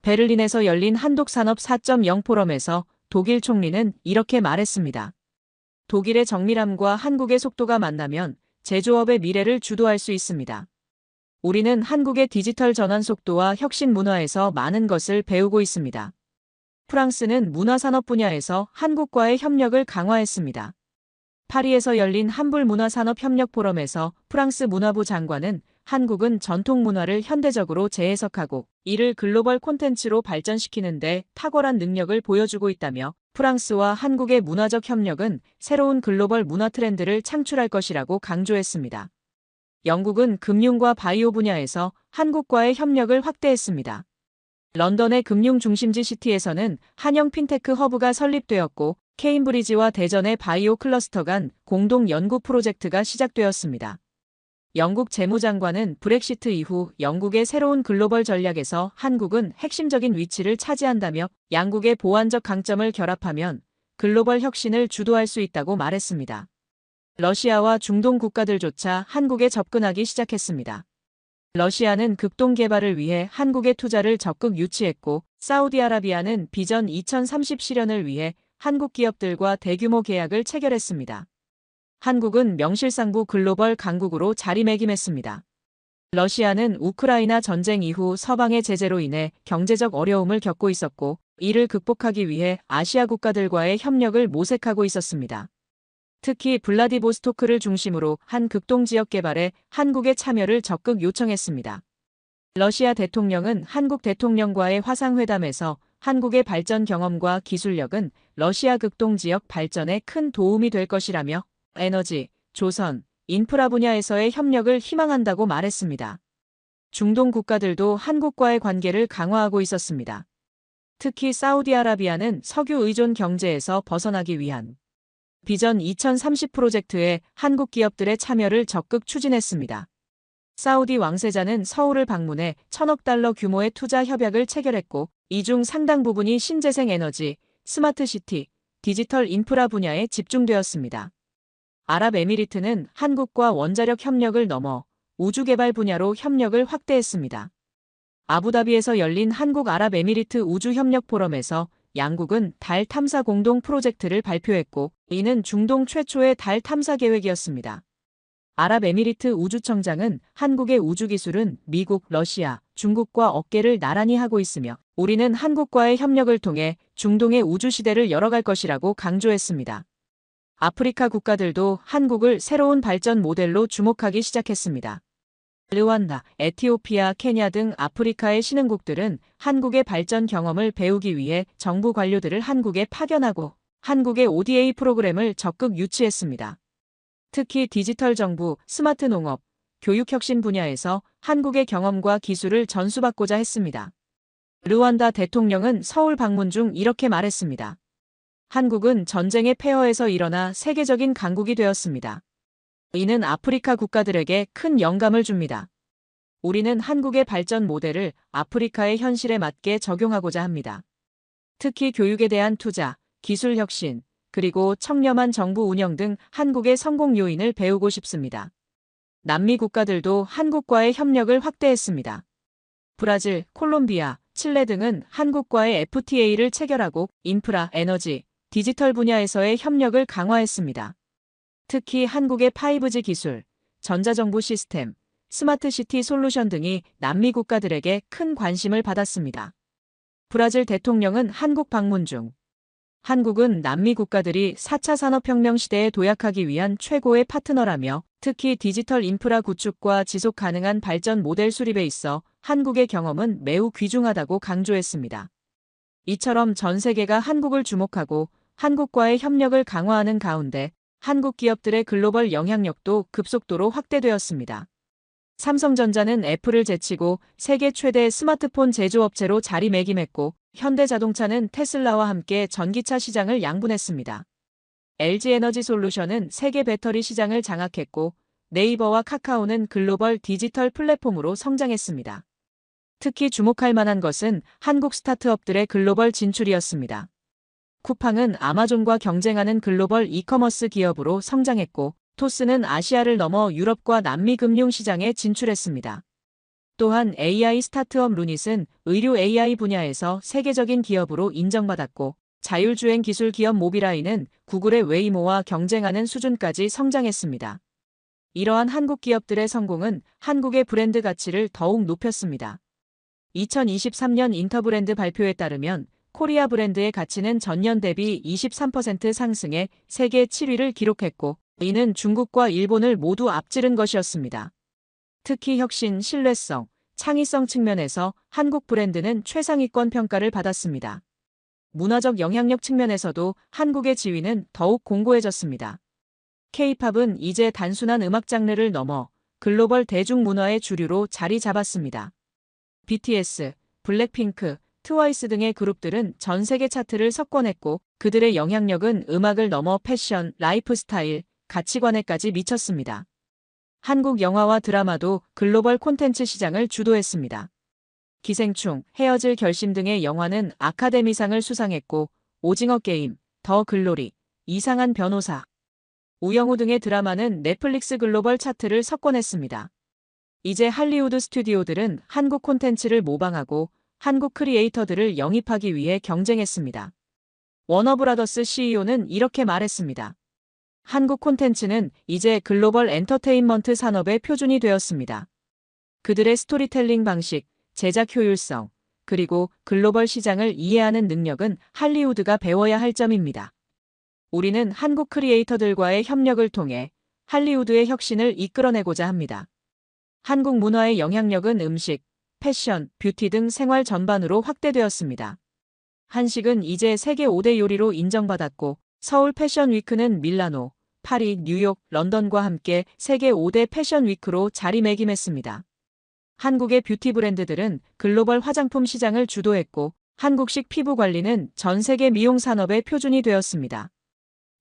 베를린에서 열린 한독산업 4.0 포럼에서 독일 총리는 이렇게 말했습니다. 독일의 정밀함과 한국의 속도가 만나면 제조업의 미래를 주도할 수 있습니다. 우리는 한국의 디지털 전환 속도와 혁신 문화에서 많은 것을 배우고 있습니다. 프랑스는 문화산업 분야에서 한국과의 협력을 강화했습니다. 파리에서 열린 한불문화산업협력 포럼에서 프랑스 문화부 장관은 한국은 전통 문화를 현대적으로 재해석하고 이를 글로벌 콘텐츠로 발전시키는 데 탁월한 능력을 보여주고 있다며 프랑스와 한국의 문화적 협력은 새로운 글로벌 문화 트렌드를 창출할 것이라고 강조했습니다. 영국은 금융과 바이오 분야에서 한국과의 협력을 확대했습니다. 런던의 금융 중심지 시티에서는 한영 핀테크 허브가 설립되었고 케임브리지와 대전의 바이오 클러스터 간 공동 연구 프로젝트가 시작되었습니다. 영국 재무장관은 브렉시트 이후 영국의 새로운 글로벌 전략에서 한국은 핵심적인 위치를 차지한다며 양국의 보완적 강점을 결합하면 글로벌 혁신을 주도할 수 있다고 말했습니다. 러시아와 중동 국가들조차 한국에 접근하기 시작했습니다. 러시아는 극동 개발을 위해 한국의 투자를 적극 유치했고 사우디아라비아는 비전 2030 실현을 위해 한국 기업들과 대규모 계약을 체결했습니다. 한국은 명실상부 글로벌 강국으로 자리매김했습니다. 러시아는 우크라이나 전쟁 이후 서방의 제재로 인해 경제적 어려움을 겪고 있었고 이를 극복하기 위해 아시아 국가들과의 협력을 모색하고 있었습니다. 특히 블라디보스토크를 중심으로 한 극동 지역 개발에 한국의 참여를 적극 요청했습니다. 러시아 대통령은 한국 대통령과의 화상회담에서 한국의 발전 경험과 기술력은 러시아 극동 지역 발전에 큰 도움이 될 것이라며 에너지, 조선, 인프라 분야에서의 협력을 희망한다고 말했습니다. 중동 국가들도 한국과의 관계를 강화하고 있었습니다. 특히 사우디아라비아는 석유 의존 경제에서 벗어나기 위한 비전 2030 프로젝트에 한국 기업들의 참여를 적극 추진했습니다. 사우디 왕세자는 서울을 방문해 1,000억 달러 규모의 투자 협약을 체결했고, 이 중 상당 부분이 신재생 에너지, 스마트시티, 디지털 인프라 분야에 집중되었습니다. 아랍에미리트는 한국과 원자력 협력을 넘어 우주개발 분야로 협력을 확대했습니다. 아부다비에서 열린 한국-아랍에미리트 우주협력 포럼에서 양국은 달 탐사 공동 프로젝트를 발표했고, 이는 중동 최초의 달 탐사 계획이었습니다. 아랍에미리트 우주청장은 한국의 우주기술은 미국, 러시아, 중국과 어깨를 나란히 하고 있으며 우리는 한국과의 협력을 통해 중동의 우주시대를 열어갈 것이라고 강조했습니다. 아프리카 국가들도 한국을 새로운 발전 모델로 주목하기 시작했습니다. 르완다, 에티오피아, 케냐 등 아프리카의 신흥국들은 한국의 발전 경험을 배우기 위해 정부 관료들을 한국에 파견하고 한국의 ODA 프로그램을 적극 유치했습니다. 특히 디지털 정부, 스마트 농업, 교육 혁신 분야에서 한국의 경험과 기술을 전수받고자 했습니다. 르완다 대통령은 서울 방문 중 이렇게 말했습니다. 한국은 전쟁의 폐허에서 일어나 세계적인 강국이 되었습니다. 이는 아프리카 국가들에게 큰 영감을 줍니다. 우리는 한국의 발전 모델을 아프리카의 현실에 맞게 적용하고자 합니다. 특히 교육에 대한 투자, 기술 혁신, 그리고 청렴한 정부 운영 등 한국의 성공 요인을 배우고 싶습니다. 남미 국가들도 한국과의 협력을 확대했습니다. 브라질, 콜롬비아, 칠레 등은 한국과의 FTA를 체결하고 인프라, 에너지, 디지털 분야에서의 협력을 강화했습니다. 특히 한국의 5G 기술, 전자정부 시스템, 스마트시티 솔루션 등이 남미 국가들에게 큰 관심을 받았습니다. 브라질 대통령은 한국 방문 중 한국은 남미 국가들이 4차 산업혁명 시대에 도약하기 위한 최고의 파트너라며 특히 디지털 인프라 구축과 지속 가능한 발전 모델 수립에 있어 한국의 경험은 매우 귀중하다고 강조했습니다. 이처럼 전 세계가 한국을 주목하고 한국과의 협력을 강화하는 가운데 한국 기업들의 글로벌 영향력도 급속도로 확대되었습니다. 삼성전자는 애플을 제치고 세계 최대 스마트폰 제조업체로 자리매김했고 현대자동차는 테슬라와 함께 전기차 시장을 양분했습니다. LG에너지솔루션은 세계 배터리 시장을 장악했고 네이버와 카카오는 글로벌 디지털 플랫폼으로 성장했습니다. 특히 주목할 만한 것은 한국 스타트업들의 글로벌 진출이었습니다. 쿠팡은 아마존과 경쟁하는 글로벌 이커머스 기업으로 성장했고 토스는 아시아를 넘어 유럽과 남미 금융 시장에 진출했습니다. 또한 AI 스타트업 루닛은 의료 AI 분야에서 세계적인 기업으로 인정받았고 자율주행 기술 기업 모비라이는 구글의 웨이모와 경쟁하는 수준까지 성장했습니다. 이러한 한국 기업들의 성공은 한국의 브랜드 가치를 더욱 높였습니다. 2023년 인터브랜드 발표에 따르면 코리아 브랜드의 가치는 전년 대비 23% 상승해 세계 7위를 기록했고 이는 중국과 일본을 모두 앞지른 것이었습니다. 특히 혁신, 신뢰성, 창의성 측면에서 한국 브랜드는 최상위권 평가를 받았습니다. 문화적 영향력 측면에서도 한국의 지위는 더욱 공고해졌습니다. K-팝은 이제 단순한 음악 장르를 넘어 글로벌 대중문화의 주류로 자리 잡았습니다. BTS, 블랙핑크, 트와이스 등의 그룹들은 전 세계 차트를 석권했고 그들의 영향력은 음악을 넘어 패션, 라이프스타일, 가치관에까지 미쳤습니다. 한국 영화와 드라마도 글로벌 콘텐츠 시장을 주도했습니다. 기생충, 헤어질 결심 등의 영화는 아카데미상을 수상했고 오징어 게임, 더 글로리, 이상한 변호사, 우영우 등의 드라마는 넷플릭스 글로벌 차트를 석권했습니다. 이제 할리우드 스튜디오들은 한국 콘텐츠를 모방하고 한국 크리에이터들을 영입하기 위해 경쟁했습니다. 워너브라더스 CEO는 이렇게 말했습니다. 한국 콘텐츠는 이제 글로벌 엔터테인먼트 산업의 표준이 되었습니다. 그들의 스토리텔링 방식, 제작 효율성, 그리고 글로벌 시장을 이해하는 능력은 할리우드가 배워야 할 점입니다. 우리는 한국 크리에이터들과의 협력을 통해 할리우드의 혁신을 이끌어내고자 합니다. 한국 문화의 영향력은 음식, 패션, 뷰티 등 생활 전반으로 확대되었습니다. 한식은 이제 세계 5대 요리로 인정받았고 서울 패션 위크는 밀라노, 파리, 뉴욕, 런던과 함께 세계 5대 패션 위크로 자리매김했습니다. 한국의 뷰티 브랜드들은 글로벌 화장품 시장을 주도했고 한국식 피부 관리는 전 세계 미용 산업의 표준이 되었습니다.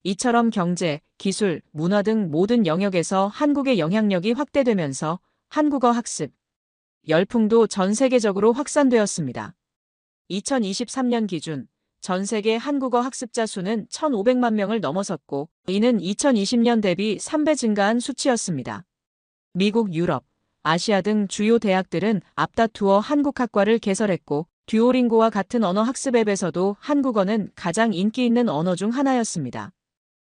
이처럼 경제, 기술, 문화 등 모든 영역에서 한국의 영향력이 확대되면서 한국어 학습, 열풍도 전 세계적으로 확산되었습니다. 2023년 기준 전 세계 한국어 학습자 수는 1,500만 명을 넘어섰고 이는 2020년 대비 3배 증가한 수치였습니다. 미국, 유럽, 아시아 등 주요 대학들은 앞다투어 한국학과를 개설했고 듀오링고와 같은 언어 학습 앱에서도 한국어는 가장 인기 있는 언어 중 하나였습니다.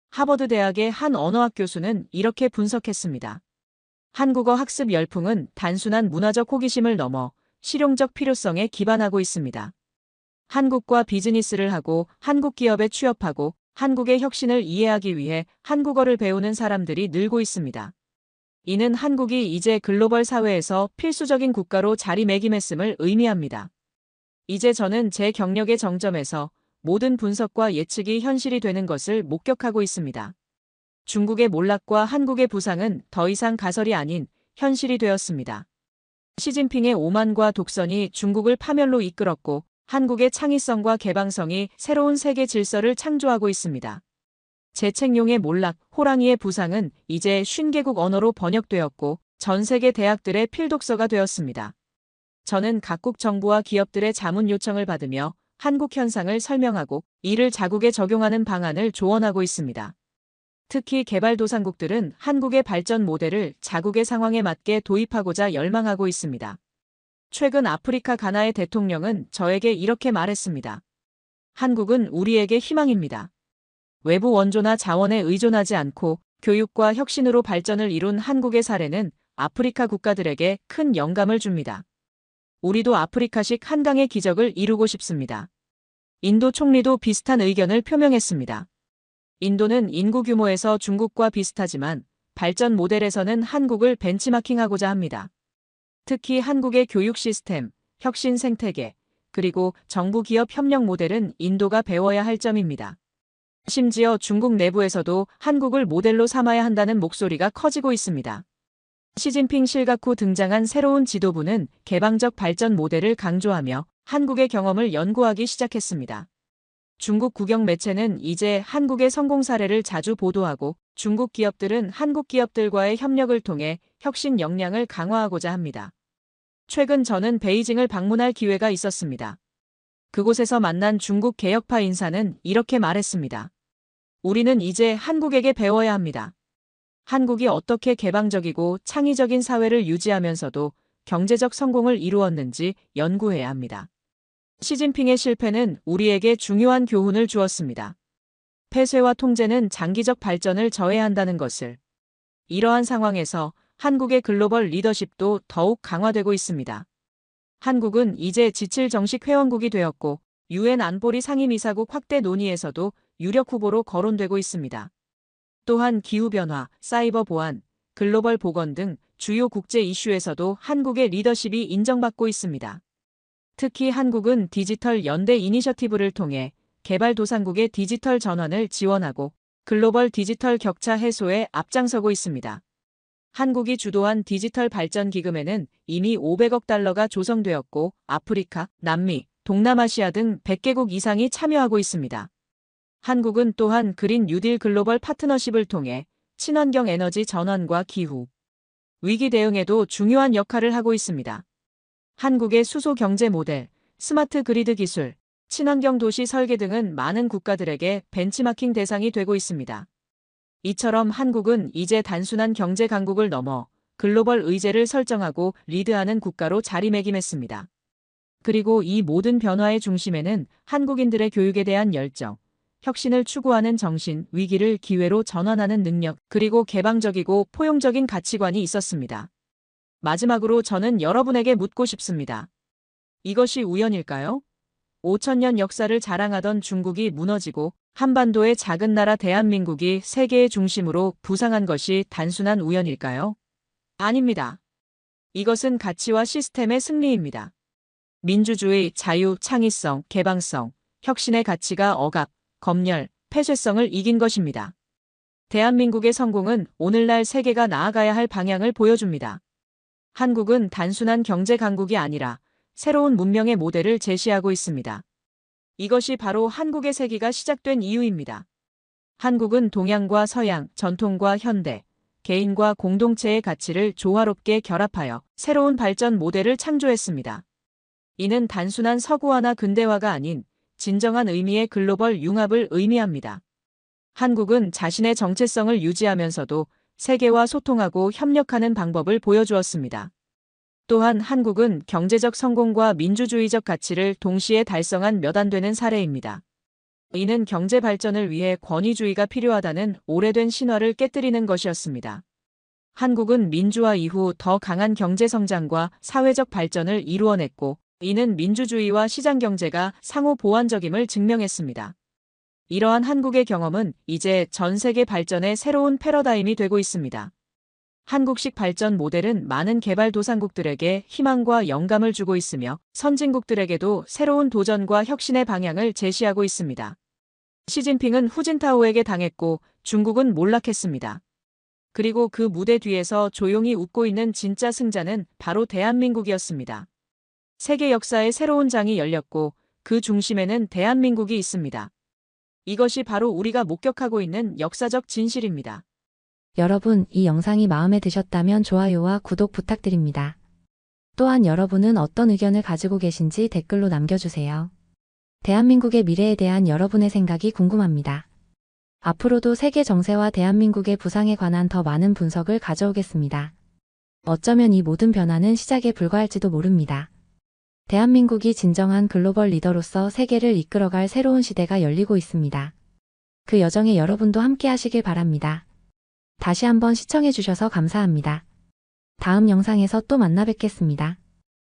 하버드 대학의 한 언어학 교수는 이렇게 분석했습니다. 한국어 학습 열풍은 단순한 문화적 호기심을 넘어 실용적 필요성에 기반하고 있습니다. 한국과 비즈니스를 하고 한국 기업에 취업하고 한국의 혁신을 이해하기 위해 한국어를 배우는 사람들이 늘고 있습니다. 이는 한국이 이제 글로벌 사회에서 필수적인 국가로 자리매김했음을 의미합니다. 이제 저는 제 경력의 정점에서 모든 분석과 예측이 현실이 되는 것을 목격하고 있습니다. 중국의 몰락과 한국의 부상은 더 이상 가설이 아닌 현실이 되었습니다. 시진핑의 오만과 독선이 중국을 파멸로 이끌었고 한국의 창의성과 개방성이 새로운 세계 질서를 창조하고 있습니다. 재택용의 몰락, 호랑이의 부상은 이제 50개국 언어로 번역되었고 전 세계 대학들의 필독서가 되었습니다. 저는 각국 정부와 기업들의 자문 요청을 받으며 한국 현상을 설명하고 이를 자국에 적용하는 방안을 조언하고 있습니다. 특히 개발도상국들은 한국의 발전 모델을 자국의 상황에 맞게 도입하고자 열망하고 있습니다. 최근 아프리카 가나의 대통령은 저에게 이렇게 말했습니다. 한국은 우리에게 희망입니다. 외부 원조나 자원에 의존하지 않고 교육과 혁신으로 발전을 이룬 한국의 사례는 아프리카 국가들에게 큰 영감을 줍니다. 우리도 아프리카식 한강의 기적을 이루고 싶습니다. 인도 총리도 비슷한 의견을 표명했습니다. 인도는 인구 규모에서 중국과 비슷하지만 발전 모델에서는 한국을 벤치마킹하고자 합니다. 특히 한국의 교육 시스템, 혁신 생태계, 그리고 정부 기업 협력 모델은 인도가 배워야 할 점입니다. 심지어 중국 내부에서도 한국을 모델로 삼아야 한다는 목소리가 커지고 있습니다. 시진핑 실각 후 등장한 새로운 지도부는 개방적 발전 모델을 강조하며 한국의 경험을 연구하기 시작했습니다. 중국 국영 매체는 이제 한국의 성공 사례를 자주 보도하고 중국 기업들은 한국 기업들과의 협력을 통해 혁신 역량을 강화하고자 합니다. 최근 저는 베이징을 방문할 기회가 있었습니다. 그곳에서 만난 중국 개혁파 인사는 이렇게 말했습니다. 우리는 이제 한국에게 배워야 합니다. 한국이 어떻게 개방적이고 창의적인 사회를 유지하면서도 경제적 성공을 이루었는지 연구해야 합니다. 시진핑의 실패는 우리에게 중요한 교훈을 주었습니다. 폐쇄와 통제는 장기적 발전을 저해한다는 것을. 이러한 상황에서 한국의 글로벌 리더십도 더욱 강화되고 있습니다. 한국은 이제 G7 정식 회원국이 되었고 UN 안보리 상임이사국 확대 논의에서도 유력 후보로 거론되고 있습니다. 또한 기후변화, 사이버 보안, 글로벌 보건 등 주요 국제 이슈에서도 한국의 리더십이 인정받고 있습니다. 특히 한국은 디지털 연대 이니셔티브를 통해 개발도상국의 디지털 전환을 지원하고 글로벌 디지털 격차 해소에 앞장서고 있습니다. 한국이 주도한 디지털 발전 기금에는 이미 500억 달러가 조성되었고 아프리카, 남미, 동남아시아 등 100개국 이상이 참여하고 있습니다. 한국은 또한 그린 뉴딜 글로벌 파트너십을 통해 친환경 에너지 전환과 기후, 위기 대응에도 중요한 역할을 하고 있습니다. 한국의 수소 경제 모델, 스마트 그리드 기술, 친환경 도시 설계 등은 많은 국가들에게 벤치마킹 대상이 되고 있습니다. 이처럼 한국은 이제 단순한 경제 강국을 넘어 글로벌 의제를 설정하고 리드하는 국가로 자리매김했습니다. 그리고 이 모든 변화의 중심에는 한국인들의 교육에 대한 열정, 혁신을 추구하는 정신, 위기를 기회로 전환하는 능력, 그리고 개방적이고 포용적인 가치관이 있었습니다. 마지막으로 저는 여러분에게 묻고 싶습니다. 이것이 우연일까요? 5,000년 역사를 자랑하던 중국이 무너지고 한반도의 작은 나라 대한민국이 세계의 중심으로 부상한 것이 단순한 우연일까요? 아닙니다. 이것은 가치와 시스템의 승리입니다. 민주주의, 자유, 창의성, 개방성, 혁신의 가치가 억압, 검열, 폐쇄성을 이긴 것입니다. 대한민국의 성공은 오늘날 세계가 나아가야 할 방향을 보여줍니다. 한국은 단순한 경제 강국이 아니라 새로운 문명의 모델을 제시하고 있습니다. 이것이 바로 한국의 세기가 시작된 이유입니다. 한국은 동양과 서양, 전통과 현대, 개인과 공동체의 가치를 조화롭게 결합하여 새로운 발전 모델을 창조했습니다. 이는 단순한 서구화나 근대화가 아닌 진정한 의미의 글로벌 융합을 의미합니다. 한국은 자신의 정체성을 유지하면서도 세계와 소통하고 협력하는 방법을 보여주었습니다. 또한 한국은 경제적 성공과 민주주의적 가치를 동시에 달성한 몇 안 되는 사례입니다. 이는 경제 발전을 위해 권위주의가 필요하다는 오래된 신화를 깨뜨리는 것이었습니다. 한국은 민주화 이후 더 강한 경제 성장과 사회적 발전을 이루어냈고, 이는 민주주의와 시장경제가 상호 보완적임을 증명했습니다. 이러한 한국의 경험은 이제 전 세계 발전의 새로운 패러다임이 되고 있습니다. 한국식 발전 모델은 많은 개발도상국들에게 희망과 영감을 주고 있으며 선진국들에게도 새로운 도전과 혁신의 방향을 제시하고 있습니다. 시진핑은 후진타오에게 당했고 중국은 몰락했습니다. 그리고 그 무대 뒤에서 조용히 웃고 있는 진짜 승자는 바로 대한민국이었습니다. 세계 역사의 새로운 장이 열렸고 그 중심에는 대한민국이 있습니다. 이것이 바로 우리가 목격하고 있는 역사적 진실입니다. 여러분, 이 영상이 마음에 드셨다면 좋아요와 구독 부탁드립니다. 또한 여러분은 어떤 의견을 가지고 계신지 댓글로 남겨주세요. 대한민국의 미래에 대한 여러분의 생각이 궁금합니다. 앞으로도 세계 정세와 대한민국의 부상에 관한 더 많은 분석을 가져오겠습니다. 어쩌면 이 모든 변화는 시작에 불과할지도 모릅니다. 대한민국이 진정한 글로벌 리더로서 세계를 이끌어갈 새로운 시대가 열리고 있습니다. 그 여정에 여러분도 함께 하시길 바랍니다. 다시 한번 시청해주셔서 감사합니다. 다음 영상에서 또 만나 뵙겠습니다.